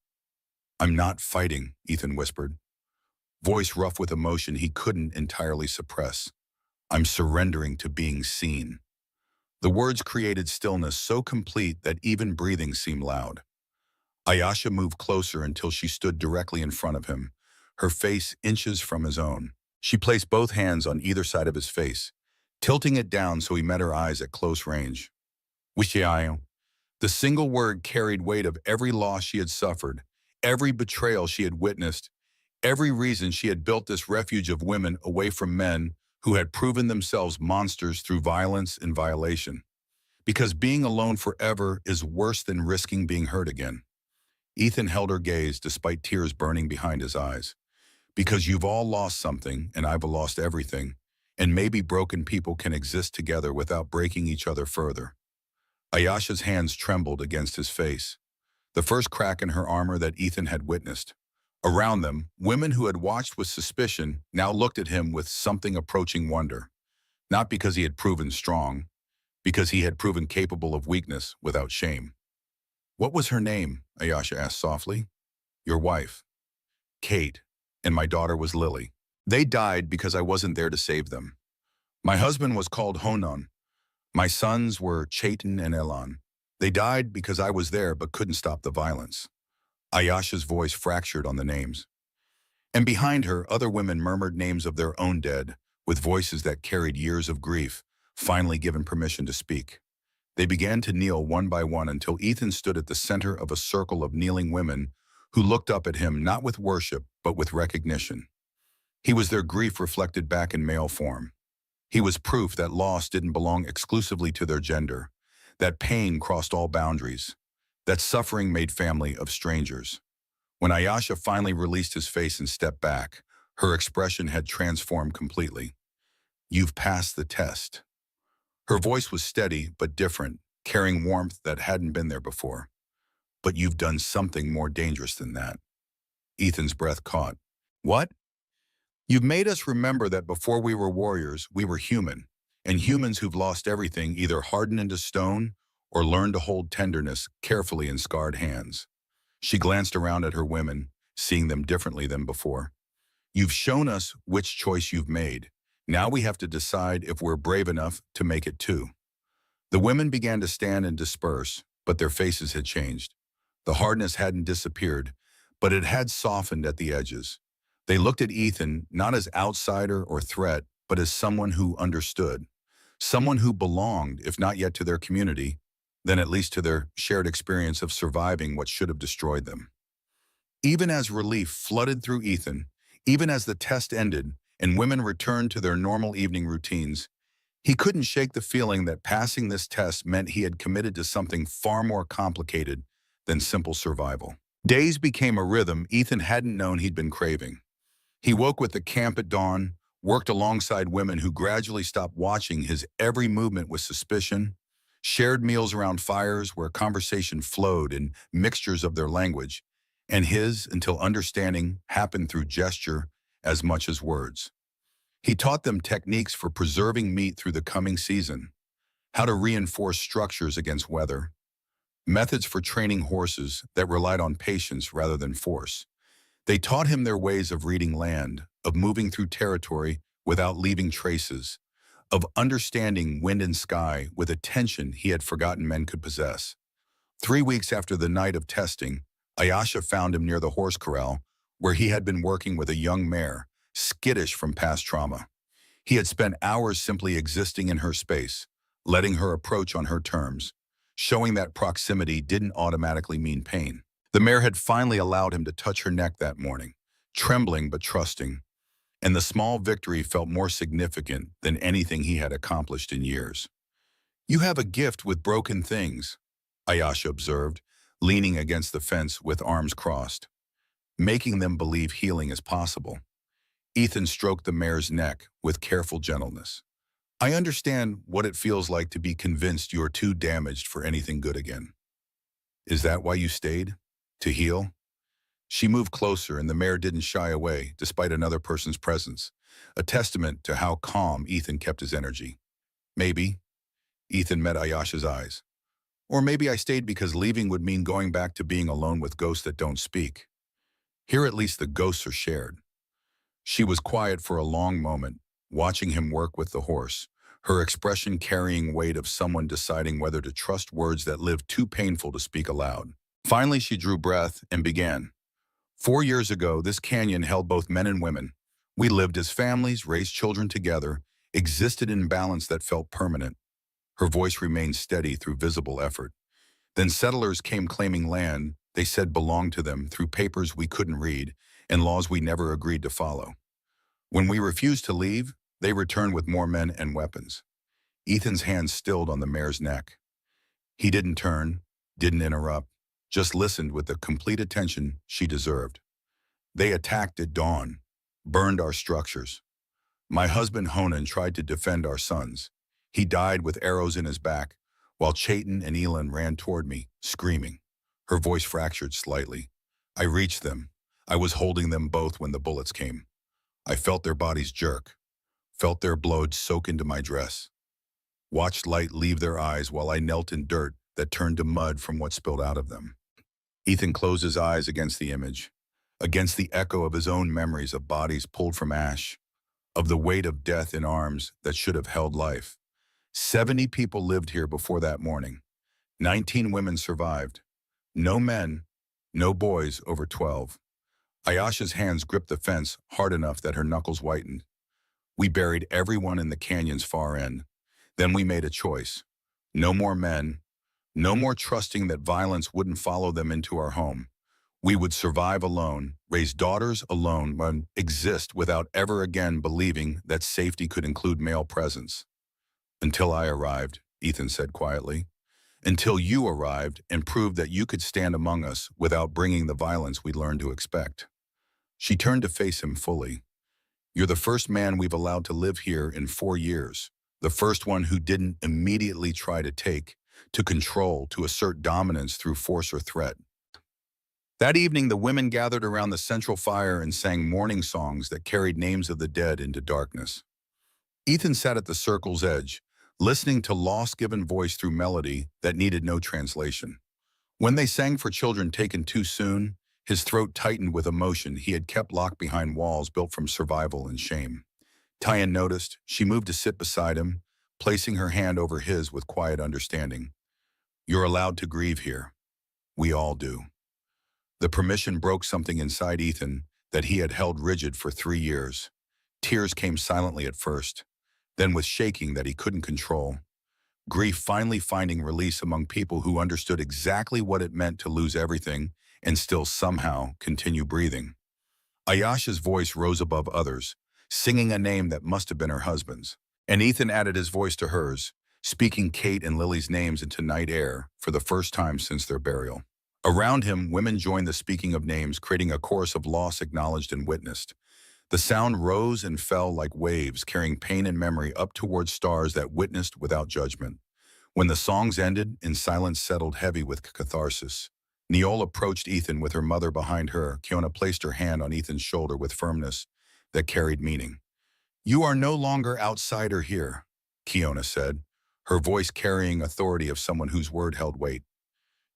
"I'm not fighting," Ethan whispered, voice rough with emotion he couldn't entirely suppress. "I'm surrendering to being seen." The words created stillness so complete that even breathing seemed loud. Ayasha moved closer until she stood directly in front of him, her face inches from his own. She placed both hands on either side of his face, tilting it down so he met her eyes at close range. "Wishiayo." The single word carried weight of every loss she had suffered, every betrayal she had witnessed, every reason she had built this refuge of women away from men who had proven themselves monsters through violence and violation. Because being alone forever is worse than risking being hurt again. Ethan held her gaze despite tears burning behind his eyes. "Because you've all lost something, and I've lost everything, and maybe broken people can exist together without breaking each other further." Ayasha's hands trembled against his face, the first crack in her armor that Ethan had witnessed. Around them, women who had watched with suspicion now looked at him with something approaching wonder, not because he had proven strong, because he had proven capable of weakness without shame. "What was her name?" Ayasha asked softly. "Your wife." "Kate, and my daughter was Lily. They died because I wasn't there to save them. My husband was called Honon. My sons were Chaitan and Elan. They died because I was there but couldn't stop the violence." Ayasha's voice fractured on the names. And behind her, other women murmured names of their own dead, with voices that carried years of grief, finally given permission to speak. They began to kneel one by one until Ethan stood at the center of a circle of kneeling women who looked up at him not with worship, but with recognition. He was their grief reflected back in male form. He was proof that loss didn't belong exclusively to their gender, that pain crossed all boundaries, that suffering made family of strangers. When Ayasha finally released his face and stepped back, her expression had transformed completely. "You've passed the test." Her voice was steady but different, carrying warmth that hadn't been there before. "But you've done something more dangerous than that." Ethan's breath caught. "What?" "You've made us remember that before we were warriors, we were human, and humans who've lost everything either harden into stone or learn to hold tenderness carefully in scarred hands." She glanced around at her women, seeing them differently than before. "You've shown us which choice you've made. Now we have to decide if we're brave enough to make it too." The women began to stand and disperse, but their faces had changed. The hardness hadn't disappeared, but it had softened at the edges. They looked at Ethan not as outsider or threat, but as someone who understood. Someone who belonged, if not yet to their community, then at least to their shared experience of surviving what should have destroyed them. Even as relief flooded through Ethan, even as the test ended and women returned to their normal evening routines, he couldn't shake the feeling that passing this test meant he had committed to something far more complicated than simple survival. Days became a rhythm Ethan hadn't known he'd been craving. He woke with the camp at dawn, worked alongside women who gradually stopped watching his every movement with suspicion, shared meals around fires where conversation flowed in mixtures of their language, and his until understanding happened through gesture as much as words. He taught them techniques for preserving meat through the coming season, how to reinforce structures against weather, methods for training horses that relied on patience rather than force. They taught him their ways of reading land, of moving through territory without leaving traces, of understanding wind and sky with attention he had forgotten men could possess. 3 weeks after the night of testing, Ayasha found him near the horse corral, where he had been working with a young mare, skittish from past trauma. He had spent hours simply existing in her space, letting her approach on her terms, showing that proximity didn't automatically mean pain. The mare had finally allowed him to touch her neck that morning, trembling but trusting, and the small victory felt more significant than anything he had accomplished in years. "You have a gift with broken things," Ayasha observed, leaning against the fence with arms crossed, making them believe healing is possible. Ethan stroked the mare's neck with careful gentleness. "I understand what it feels like to be convinced you're too damaged for anything good again. Is that why you stayed? To heal?" She moved closer, and the mare didn't shy away, despite another person's presence, a testament to how calm Ethan kept his energy. "Maybe," Ethan met Ayasha's eyes. "Or maybe I stayed because leaving would mean going back to being alone with ghosts that don't speak. Here at least the ghosts are shared." She was quiet for a long moment, watching him work with the horse, her expression carrying weight of someone deciding whether to trust words that lived too painful to speak aloud. Finally, she drew breath and began. "4 years ago, this canyon held both men and women. We lived as families, raised children together, existed in balance that felt permanent." Her voice remained steady through visible effort. "Then settlers came claiming land they said belonged to them through papers we couldn't read and laws we never agreed to follow. When we refused to leave, they returned with more men and weapons." Ethan's hand stilled on the mare's neck. He didn't turn, didn't interrupt, just listened with the complete attention she deserved. "They attacked at dawn, burned our structures. My husband Honan tried to defend our sons. He died with arrows in his back, while Chayton and Elin ran toward me, screaming." Her voice fractured slightly. "I reached them. I was holding them both when the bullets came. I felt their bodies jerk, felt their blood soak into my dress, watched light leave their eyes while I knelt in dirt that turned to mud from what spilled out of them." Ethan closed his eyes against the image, against the echo of his own memories of bodies pulled from ash, of the weight of death in arms that should have held life. 70 people lived here before that morning. 19 women survived. No men, no boys over 12. Ayasha's hands gripped the fence hard enough that her knuckles whitened. "We buried everyone in the canyon's far end. Then we made a choice. No more men, no more trusting that violence wouldn't follow them into our home. We would survive alone, raise daughters alone, and exist without ever again believing that safety could include male presence. Until I arrived," Ethan said quietly. "Until you arrived and proved that you could stand among us without bringing the violence we'd learned to expect." She turned to face him fully. "You're the first man we've allowed to live here in 4 years. The first one who didn't immediately try to take, to control, to assert dominance through force or threat." That evening, the women gathered around the central fire and sang mourning songs that carried names of the dead into darkness. Ethan sat at the circle's edge, listening to loss-given voice through melody that needed no translation. When they sang for children taken too soon, his throat tightened with emotion he had kept locked behind walls built from survival and shame. Tyan noticed. She moved to sit beside him, placing her hand over his with quiet understanding. "You're allowed to grieve here. We all do." The permission broke something inside Ethan that he had held rigid for 3 years. Tears came silently at first, then with shaking that he couldn't control. Grief finally finding release among people who understood exactly what it meant to lose everything and still somehow continue breathing. Ayasha's voice rose above others, singing a name that must have been her husband's. And Ethan added his voice to hers, speaking Kate and Lily's names into night air for the first time since their burial. Around him, women joined the speaking of names, creating a chorus of loss acknowledged and witnessed. The sound rose and fell like waves, carrying pain and memory up towards stars that witnessed without judgment. When the songs ended and silence settled heavy with catharsis, Neole approached Ethan with her mother behind her. Kiona placed her hand on Ethan's shoulder with firmness that carried meaning. "You are no longer outsider here," Kiona said, her voice carrying authority of someone whose word held weight.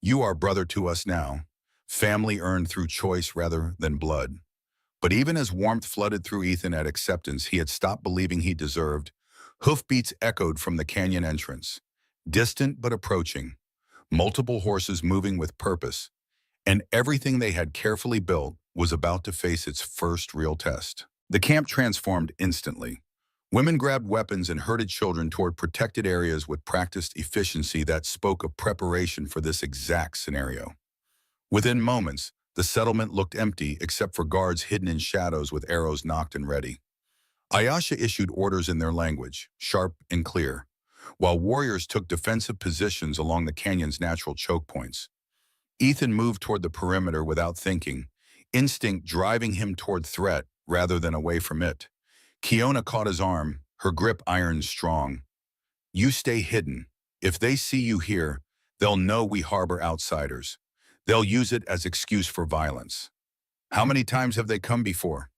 "You are brother to us now, family earned through choice rather than blood." But even as warmth flooded through Ethan at acceptance he had stopped believing he deserved, hoofbeats echoed from the canyon entrance, distant but approaching, multiple horses moving with purpose, and everything they had carefully built was about to face its first real test. The camp transformed instantly. Women grabbed weapons and herded children toward protected areas with practiced efficiency that spoke of preparation for this exact scenario. Within moments, the settlement looked empty except for guards hidden in shadows with arrows nocked and ready. Ayasha issued orders in their language, sharp and clear, while warriors took defensive positions along the canyon's natural choke points. Ethan moved toward the perimeter without thinking, instinct driving him toward threat rather than away from it. Kiona caught his arm, her grip iron strong. "You stay hidden. If they see you here, they'll know we harbor outsiders. They'll use it as excuse for violence." "How many times have they come before?"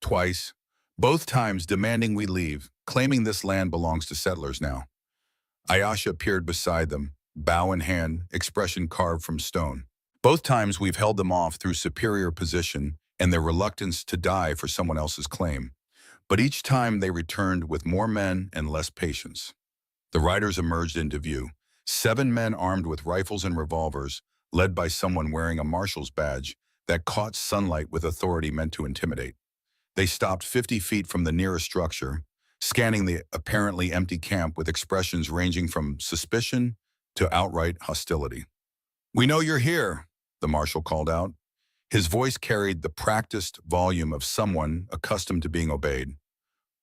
"Twice. Both times demanding we leave, claiming this land belongs to settlers now." Ayasha appeared beside them, bow in hand, expression carved from stone. "Both times we've held them off through superior position and their reluctance to die for someone else's claim. But each time they returned with more men and less patience." The riders emerged into view. 7 men armed with rifles and revolvers, led by someone wearing a marshal's badge that caught sunlight with authority meant to intimidate. They stopped 50 feet from the nearest structure, scanning the apparently empty camp with expressions ranging from suspicion to outright hostility. "We know you're here," the marshal called out. His voice carried the practiced volume of someone accustomed to being obeyed.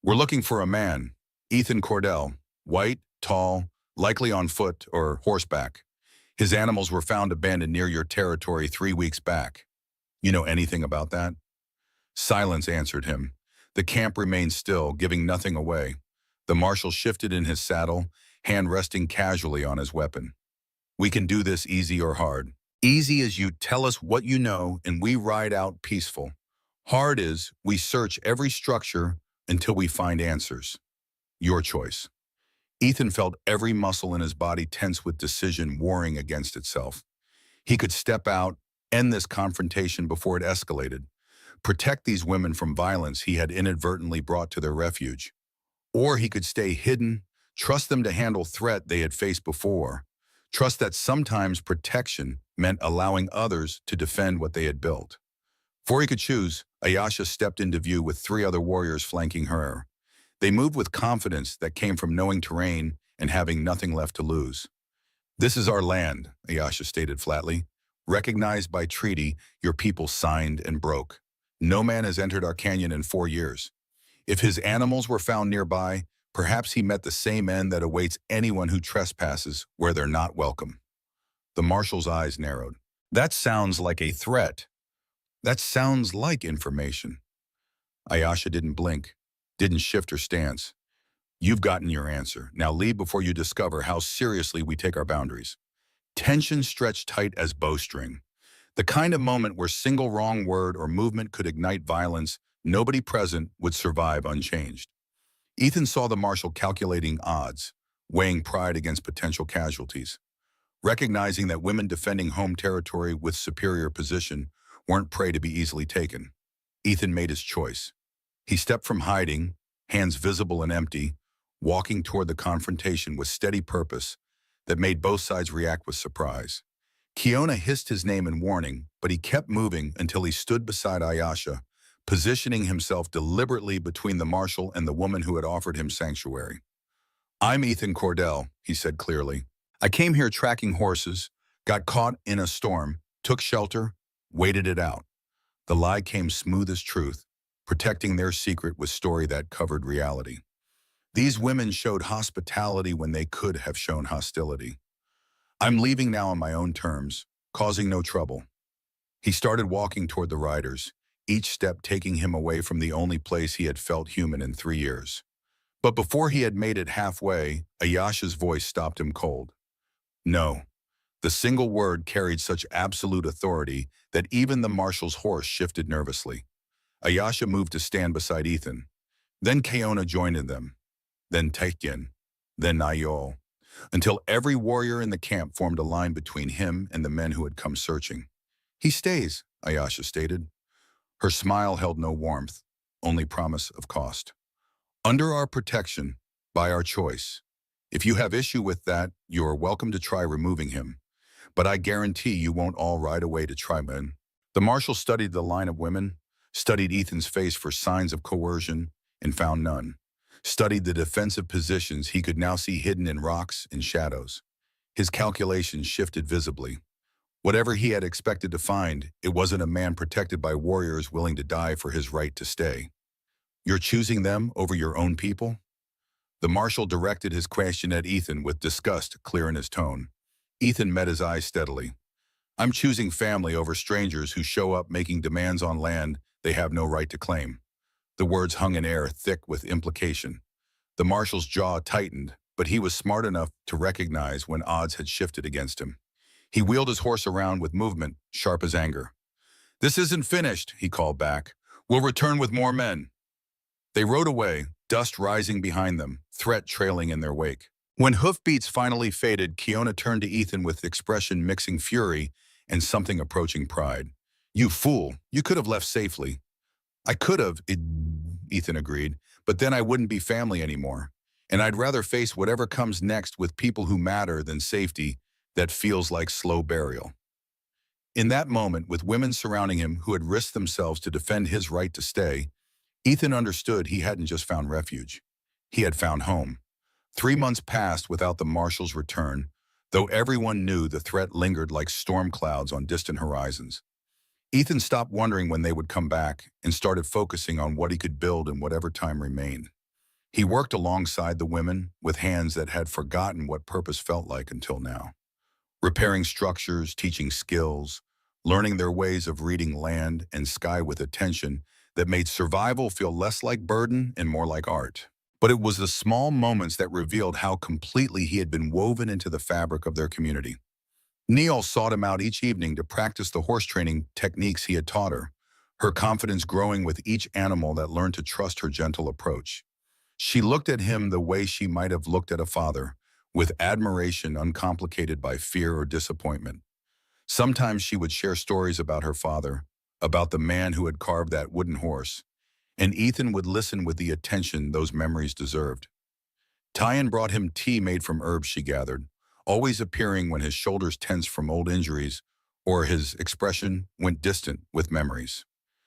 "We're looking for a man, Ethan Cordell, white, tall, likely on foot or horseback. His animals were found abandoned near your territory 3 weeks back. You know anything about that?" Silence answered him. The camp remained still, giving nothing away. The marshal shifted in his saddle, hand resting casually on his weapon. "We can do this easy or hard. Easy is you tell us what you know and we ride out peaceful. Hard is we search every structure until we find answers. Your choice." Ethan felt every muscle in his body tense with decision warring against itself. He could step out, end this confrontation before it escalated, protect these women from violence he had inadvertently brought to their refuge. Or he could stay hidden, trust them to handle threat they had faced before, trust that sometimes protection meant allowing others to defend what they had built. Before he could choose, Ayasha stepped into view with 3 other warriors flanking her. They moved with confidence that came from knowing terrain and having nothing left to lose. "This is our land," Ayasha stated flatly. "Recognized by treaty, your people signed and broke. No man has entered our canyon in 4 years. If his animals were found nearby, perhaps he met the same end that awaits anyone who trespasses where they're not welcome." The marshal's eyes narrowed. "That sounds like a threat. That sounds like information." Ayasha didn't blink, didn't shift her stance. "You've gotten your answer. Now leave before you discover how seriously we take our boundaries." Tension stretched tight as bowstring. The kind of moment where single wrong word or movement could ignite violence, nobody present would survive unchanged. Ethan saw the marshal calculating odds, weighing pride against potential casualties. Recognizing that women defending home territory with superior position weren't prey to be easily taken, Ethan made his choice. He stepped from hiding, hands visible and empty, walking toward the confrontation with steady purpose that made both sides react with surprise. Kiona hissed his name in warning, but he kept moving until he stood beside Ayasha, positioning himself deliberately between the marshal and the woman who had offered him sanctuary. "I'm Ethan Cordell," he said clearly. "I came here tracking horses, got caught in a storm, took shelter, waited it out." The lie came smooth as truth, protecting their secret with story that covered reality. These women showed hospitality when they could have shown hostility. "I'm leaving now on my own terms, causing no trouble." He started walking toward the riders, each step taking him away from the only place he had felt human in 3 years. But before he had made it halfway, Ayasha's voice stopped him cold. No. The single word carried such absolute authority that even the marshal's horse shifted nervously. Ayasha moved to stand beside Ethan. Then Kaona joined in them. Then Taekyen. Then Nayol. Until every warrior in the camp formed a line between him and the men who had come searching. He stays, Ayasha stated. Her smile held no warmth, only promise of cost. Under our protection, by our choice. If you have issue with that, you are welcome to try removing him. But I guarantee you won't all ride away to try men. The marshal studied the line of women, studied Ethan's face for signs of coercion, and found none. Studied the defensive positions he could now see hidden in rocks and shadows. His calculations shifted visibly. Whatever he had expected to find, it wasn't a man protected by warriors willing to die for his right to stay. You're choosing them over your own people? The marshal directed his question at Ethan with disgust clear in his tone. Ethan met his eyes steadily. I'm choosing family over strangers who show up making demands on land they have no right to claim. The words hung in air thick with implication. The marshal's jaw tightened, but he was smart enough to recognize when odds had shifted against him. He wheeled his horse around with movement, sharp as anger. This isn't finished, he called back. We'll return with more men. They rode away, dust rising behind them, threat trailing in their wake. When hoofbeats finally faded, Kaona turned to Ethan with expression mixing fury and something approaching pride. You fool, you could have left safely. I could have, Ethan agreed, but then I wouldn't be family anymore. And I'd rather face whatever comes next with people who matter than safety that feels like slow burial. In that moment, with women surrounding him who had risked themselves to defend his right to stay, Ethan understood he hadn't just found refuge. He had found home. 3 months passed without the marshal's return, though everyone knew the threat lingered like storm clouds on distant horizons. Ethan stopped wondering when they would come back and started focusing on what he could build in whatever time remained. He worked alongside the women with hands that had forgotten what purpose felt like until now. Repairing structures, teaching skills, learning their ways of reading land and sky with attention that made survival feel less like burden and more like art. But it was the small moments that revealed how completely he had been woven into the fabric of their community. Neil sought him out each evening to practice the horse training techniques he had taught her confidence growing with each animal that learned to trust her gentle approach. She looked at him the way she might have looked at a father, with admiration uncomplicated by fear or disappointment. Sometimes she would share stories about her father, about the man who had carved that wooden horse, and Ethan would listen with the attention those memories deserved. Tyan brought him tea made from herbs she gathered, always appearing when his shoulders tensed from old injuries or his expression went distant with memories.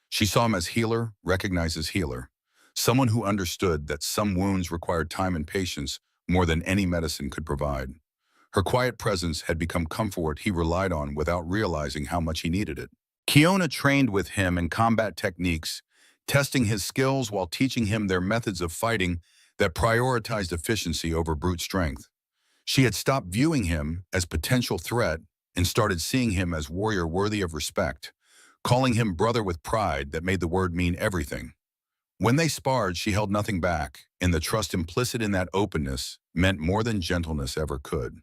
She saw him as healer, recognized as healer, someone who understood that some wounds required time and patience more than any medicine could provide. Her quiet presence had become comfort he relied on without realizing how much he needed it. Kaona trained with him in combat techniques, testing his skills while teaching him their methods of fighting that prioritized efficiency over brute strength. She had stopped viewing him as potential threat and started seeing him as warrior worthy of respect, calling him brother with pride that made the word mean everything. When they sparred, she held nothing back, and the trust implicit in that openness meant more than gentleness ever could.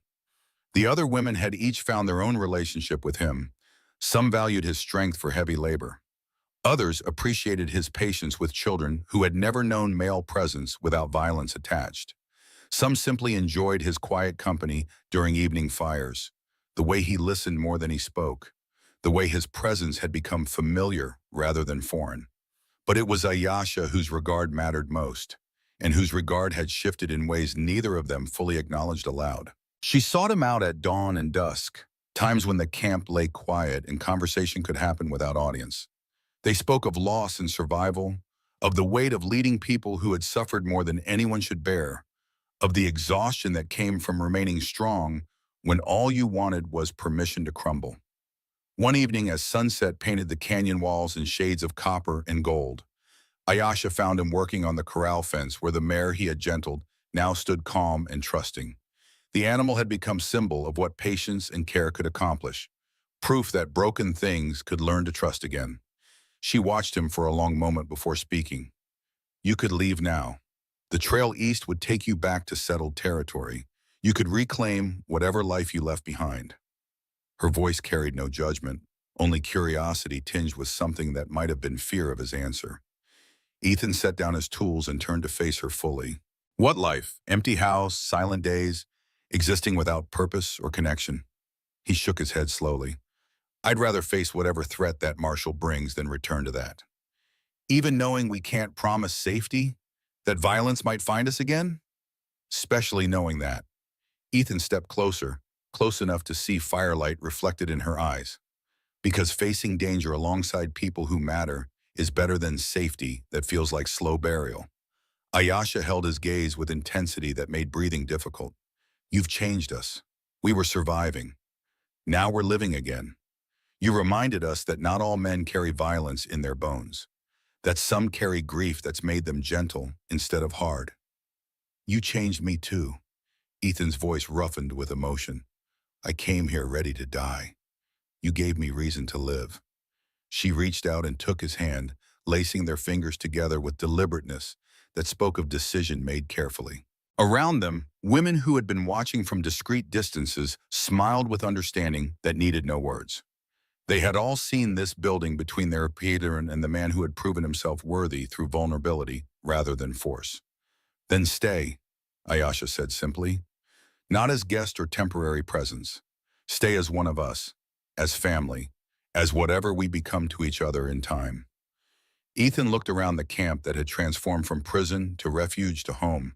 The other women had each found their own relationship with him. Some valued his strength for heavy labor. Others appreciated his patience with children who had never known male presence without violence attached. Some simply enjoyed his quiet company during evening fires, the way he listened more than he spoke, the way his presence had become familiar rather than foreign. But it was Ayasha whose regard mattered most, and whose regard had shifted in ways neither of them fully acknowledged aloud. She sought him out at dawn and dusk, times when the camp lay quiet and conversation could happen without audience. They spoke of loss and survival, of the weight of leading people who had suffered more than anyone should bear, of the exhaustion that came from remaining strong when all you wanted was permission to crumble. One evening, as sunset painted the canyon walls in shades of copper and gold, Ayasha found him working on the corral fence where the mare he had gentled now stood calm and trusting. The animal had become symbol of what patience and care could accomplish, proof that broken things could learn to trust again. She watched him for a long moment before speaking. You could leave now. The trail east would take you back to settled territory. You could reclaim whatever life you left behind. Her voice carried no judgment, only curiosity tinged with something that might have been fear of his answer. Ethan set down his tools and turned to face her fully. What life? Empty house, silent days, existing without purpose or connection? He shook his head slowly. I'd rather face whatever threat that marshal brings than return to that. Even knowing we can't promise safety, that violence might find us again? Especially knowing that. Ethan stepped closer, close enough to see firelight reflected in her eyes. Because facing danger alongside people who matter is better than safety that feels like slow burial. Ayasha held his gaze with intensity that made breathing difficult. You've changed us. We were surviving. Now we're living again. You reminded us that not all men carry violence in their bones, that some carry grief that's made them gentle instead of hard. You changed me too. Ethan's voice roughened with emotion. I came here ready to die. You gave me reason to live. She reached out and took his hand, lacing their fingers together with deliberateness that spoke of decision made carefully. Around them, women who had been watching from discreet distances smiled with understanding that needed no words. They had all seen this building between their patron and the man who had proven himself worthy through vulnerability rather than force. Then stay, Ayasha said simply. Not as guest or temporary presence. Stay as one of us, as family, as whatever we become to each other in time. Ethan looked around the camp that had transformed from prison to refuge to home.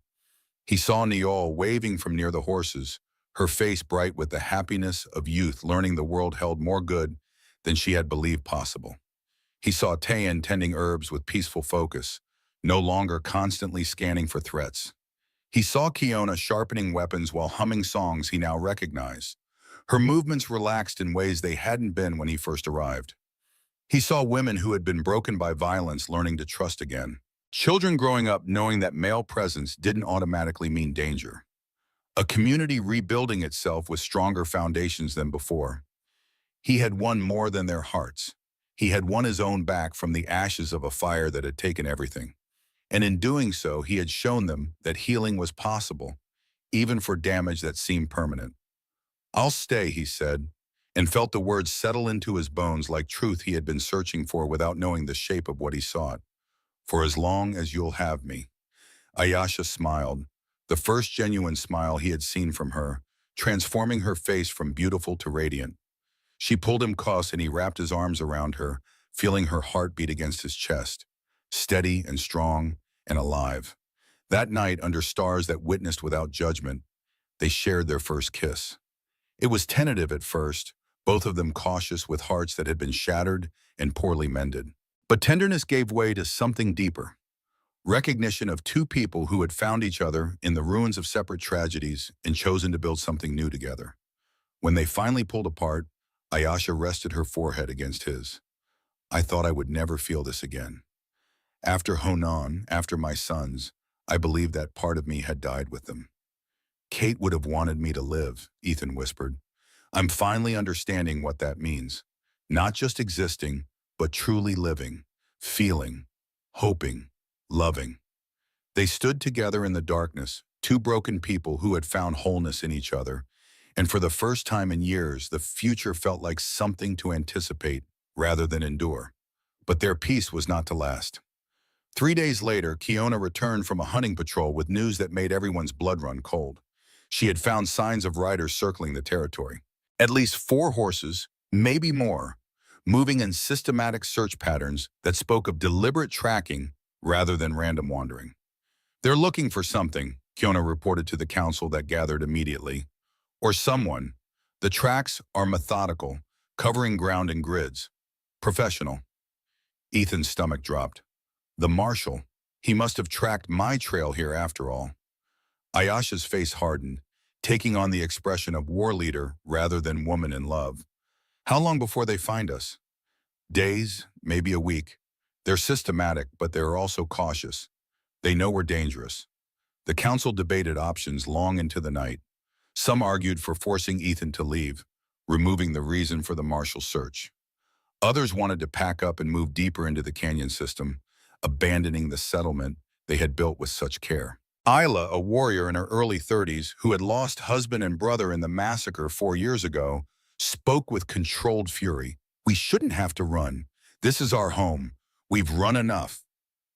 He saw Niall waving from near the horses, her face bright with the happiness of youth learning the world held more good than she had believed possible. He saw Tayan tending herbs with peaceful focus, no longer constantly scanning for threats. He saw Kiona sharpening weapons while humming songs he now recognized. Her movements relaxed in ways they hadn't been when he first arrived. He saw women who had been broken by violence learning to trust again. Children growing up knowing that male presence didn't automatically mean danger. A community rebuilding itself with stronger foundations than before. He had won more than their hearts. He had won his own back from the ashes of a fire that had taken everything. And in doing so, he had shown them that healing was possible, even for damage that seemed permanent. I'll stay, he said, and felt the words settle into his bones like truth he had been searching for without knowing the shape of what he sought. For as long as you'll have me. Ayasha smiled, the first genuine smile he had seen from her, transforming her face from beautiful to radiant. She pulled him close and he wrapped his arms around her, feeling her heart beat against his chest, steady and strong and alive. That night, under stars that witnessed without judgment, they shared their first kiss. It was tentative at first, both of them cautious with hearts that had been shattered and poorly mended. But tenderness gave way to something deeper. Recognition of two people who had found each other in the ruins of separate tragedies and chosen to build something new together. When they finally pulled apart, Ayasha rested her forehead against his. I thought I would never feel this again. After Honan, after my sons, I believed that part of me had died with them. Kate would have wanted me to live, Ethan whispered. I'm finally understanding what that means. Not just existing, but truly living, feeling, hoping, loving. They stood together in the darkness, two broken people who had found wholeness in each other, and for the first time in years, the future felt like something to anticipate rather than endure. But their peace was not to last. 3 days later, Kiona returned from a hunting patrol with news that made everyone's blood run cold. She had found signs of riders circling the territory. At least 4 horses, maybe more, moving in systematic search patterns that spoke of deliberate tracking rather than random wandering. They're looking for something, Kiona reported to the council that gathered immediately. Or someone. The tracks are methodical, covering ground in grids. Professional. Ethan's stomach dropped. The marshal. He must have tracked my trail here after all. Ayasha's face hardened, taking on the expression of war leader rather than woman in love. How long before they find us? Days, maybe a week. They're systematic, but they're also cautious. They know we're dangerous. The council debated options long into the night. Some argued for forcing Ethan to leave, removing the reason for the marshal's search. Others wanted to pack up and move deeper into the canyon system, abandoning the settlement they had built with such care. Isla, a warrior in her early 30s who had lost husband and brother in the massacre 4 years ago, spoke with controlled fury. "We shouldn't have to run. This is our home. We've run enough."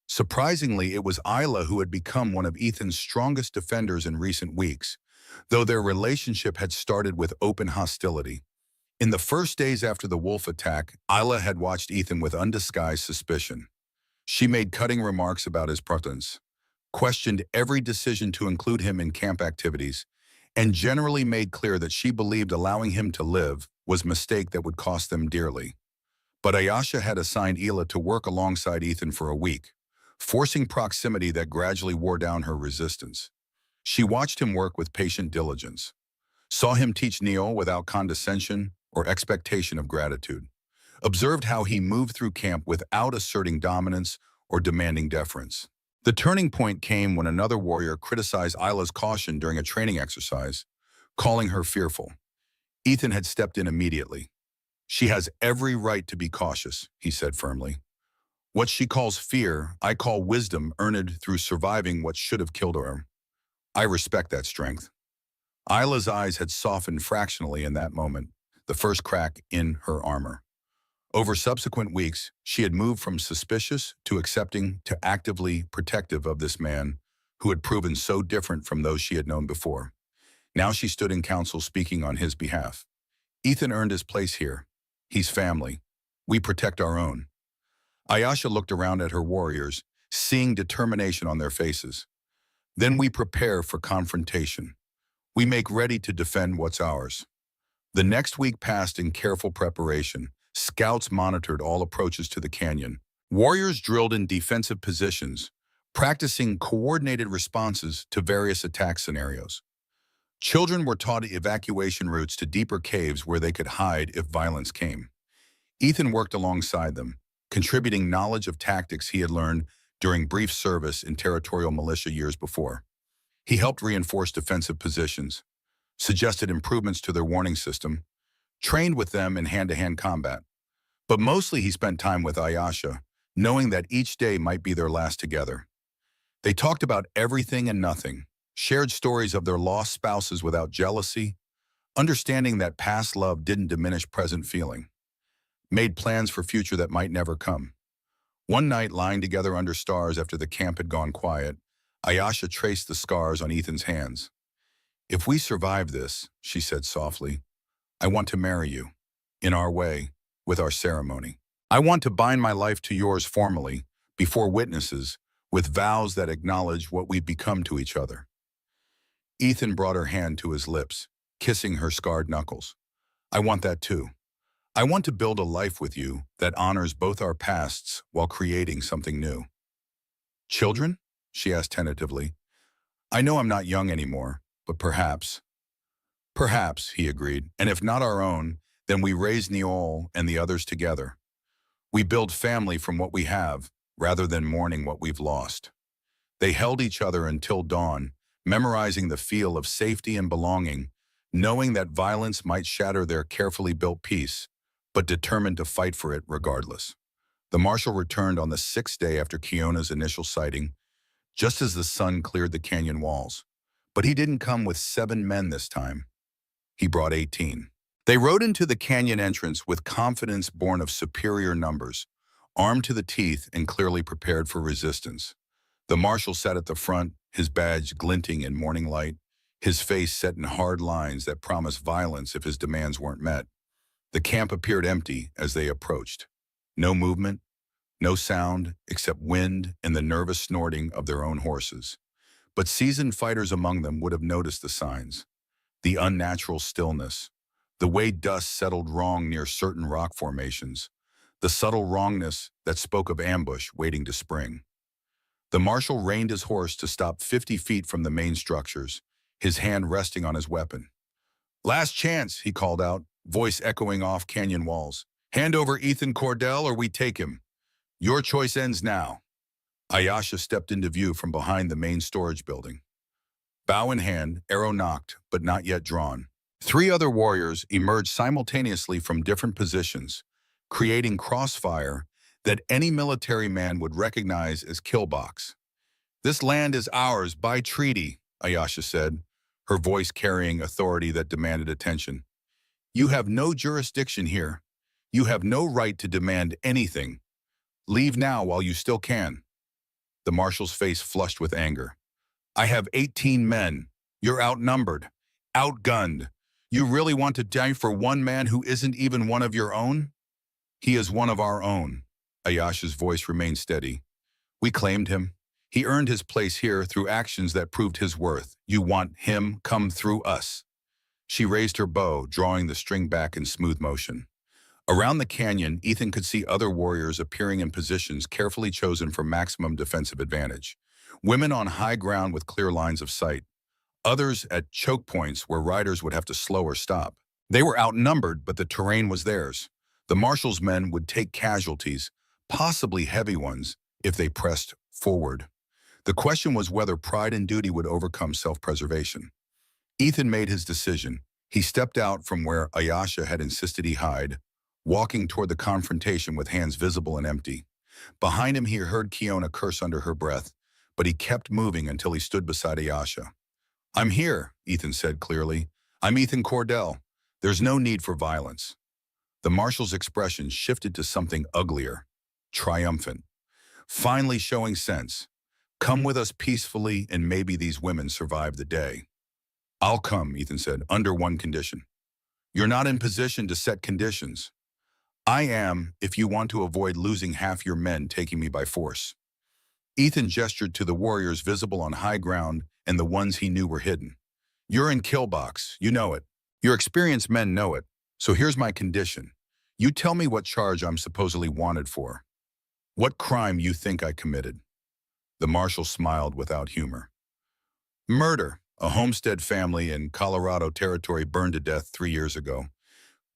Surprisingly, it was Isla who had become one of Ethan's strongest defenders in recent weeks, though their relationship had started with open hostility. In the first days after the wolf attack, Isla had watched Ethan with undisguised suspicion. She made cutting remarks about his preference, questioned every decision to include him in camp activities, and generally made clear that she believed allowing him to live was a mistake that would cost them dearly. But Ayasha had assigned Ela to work alongside Ethan for a week, forcing proximity that gradually wore down her resistance. She watched him work with patient diligence, saw him teach Neil without condescension or expectation of gratitude, observed how he moved through camp without asserting dominance or demanding deference. The turning point came when another warrior criticized Isla's caution during a training exercise, calling her fearful. Ethan had stepped in immediately. "She has every right to be cautious," he said firmly. "What she calls fear, I call wisdom earned through surviving what should have killed her. I respect that strength." Isla's eyes had softened fractionally in that moment, the first crack in her armor. Over subsequent weeks, she had moved from suspicious to accepting to actively protective of this man who had proven so different from those she had known before. Now she stood in council speaking on his behalf. "Ethan earned his place here. He's family. We protect our own." Ayasha looked around at her warriors, seeing determination on their faces. "Then we prepare for confrontation. We make ready to defend what's ours." The next week passed in careful preparation. Scouts monitored all approaches to the canyon. Warriors drilled in defensive positions, practicing coordinated responses to various attack scenarios. Children were taught evacuation routes to deeper caves where they could hide if violence came. Ethan worked alongside them, contributing knowledge of tactics he had learned during brief service in territorial militia years before. He helped reinforce defensive positions, suggested improvements to their warning system, trained with them in hand-to-hand combat. But mostly he spent time with Ayasha, knowing that each day might be their last together. They talked about everything and nothing, shared stories of their lost spouses without jealousy, understanding that past love didn't diminish present feeling, made plans for future that might never come. One night, lying together under stars after the camp had gone quiet, Ayasha traced the scars on Ethan's hands. "If we survive this," she said softly, "I want to marry you, in our way, with our ceremony. I want to bind my life to yours formally, before witnesses, with vows that acknowledge what we've become to each other." Ethan brought her hand to his lips, kissing her scarred knuckles. "I want that too. I want to build a life with you that honors both our pasts while creating something new." "Children?" she asked tentatively. "I know I'm not young anymore, but perhaps." "Perhaps," he agreed, "and if not our own, then we raise Neol and the others together. We build family from what we have, rather than mourning what we've lost." They held each other until dawn, memorizing the feel of safety and belonging, knowing that violence might shatter their carefully built peace, but determined to fight for it regardless. The marshal returned on the 6th day after Kiona's initial sighting, just as the sun cleared the canyon walls. But he didn't come with 7 men this time. He brought 18. They rode into the canyon entrance with confidence born of superior numbers, armed to the teeth and clearly prepared for resistance. The marshal sat at the front, his badge glinting in morning light, his face set in hard lines that promised violence if his demands weren't met. The camp appeared empty as they approached. No movement, no sound except wind and the nervous snorting of their own horses. But seasoned fighters among them would have noticed the signs. The unnatural stillness, the way dust settled wrong near certain rock formations, the subtle wrongness that spoke of ambush waiting to spring. The marshal reined his horse to stop 50 feet from the main structures, his hand resting on his weapon. "Last chance," he called out, voice echoing off canyon walls. "Hand over Ethan Cordell or we take him. Your choice ends now." Ayasha stepped into view from behind the main storage building. Bow in hand, arrow nocked, but not yet drawn. 3 other warriors emerged simultaneously from different positions, creating crossfire that any military man would recognize as killbox. "This land is ours by treaty," Ayasha said, her voice carrying authority that demanded attention. "You have no jurisdiction here. You have no right to demand anything. Leave now while you still can." The marshal's face flushed with anger. "I have 18 men. You're outnumbered, outgunned. You really want to die for one man who isn't even one of your own?" "He is one of our own." Ayasha's voice remained steady. "We claimed him. He earned his place here through actions that proved his worth. You want him come through us." She raised her bow, drawing the string back in smooth motion. Around the canyon, Ethan could see other warriors appearing in positions carefully chosen for maximum defensive advantage. Women on high ground with clear lines of sight. Others at choke points where riders would have to slow or stop. They were outnumbered, but the terrain was theirs. The marshal's men would take casualties, possibly heavy ones, if they pressed forward. The question was whether pride and duty would overcome self-preservation. Ethan made his decision. He stepped out from where Ayasha had insisted he hide, walking toward the confrontation with hands visible and empty. Behind him, he heard Kiona curse under her breath, but he kept moving until he stood beside Ayasha. "I'm here," Ethan said clearly. "I'm Ethan Cordell. There's no need for violence." The marshal's expression shifted to something uglier, triumphant, finally showing sense. "Come with us peacefully, and maybe these women survive the day." "I'll come," Ethan said, "under one condition." "You're not in position to set conditions." "I am, if you want to avoid losing half your men taking me by force." Ethan gestured to the warriors visible on high ground and the ones he knew were hidden. "You're in killbox, you know it. Your experienced men know it. So here's my condition. You tell me what charge I'm supposedly wanted for. What crime you think I committed." The marshal smiled without humor. "Murder. A homestead family in Colorado Territory burned to death 3 years ago.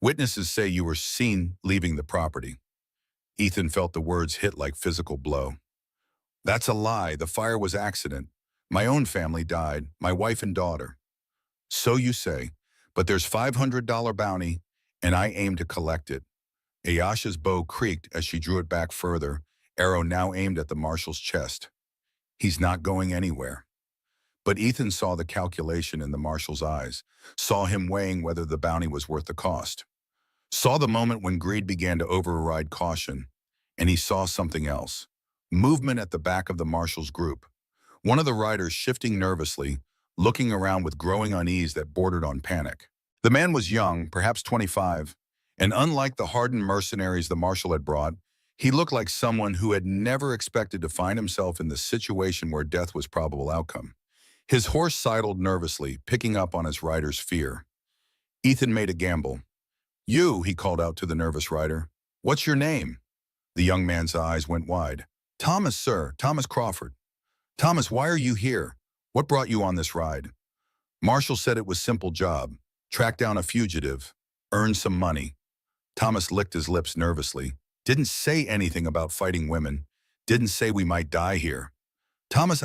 Witnesses say you were seen leaving the property." Ethan felt the words hit like physical blow. "That's a lie. The fire was accident. My own family died, my wife and daughter." "So you say, but there's $500 bounty, and I aim to collect it." Ayasha's bow creaked as she drew it back further, arrow now aimed at the marshal's chest. "He's not going anywhere." But Ethan saw the calculation in the marshal's eyes, saw him weighing whether the bounty was worth the cost. Saw the moment when greed began to override caution, and he saw something else. Movement at the back of the marshal's group. One of the riders shifting nervously, looking around with growing unease that bordered on panic. The man was young, perhaps 25, and unlike the hardened mercenaries the marshal had brought, he looked like someone who had never expected to find himself in the situation where death was probable outcome. His horse sidled nervously, picking up on his rider's fear. Ethan made a gamble. "You," he called out to the nervous rider. "What's your name?" The young man's eyes went wide. "Thomas, sir. Thomas Crawford." "Thomas, why are you here? What brought you on this ride?" Marshall said it was simple job. Track down a fugitive. Earn some money. Thomas licked his lips nervously. Didn't say anything about fighting women. Didn't say we might die here. "Thomas,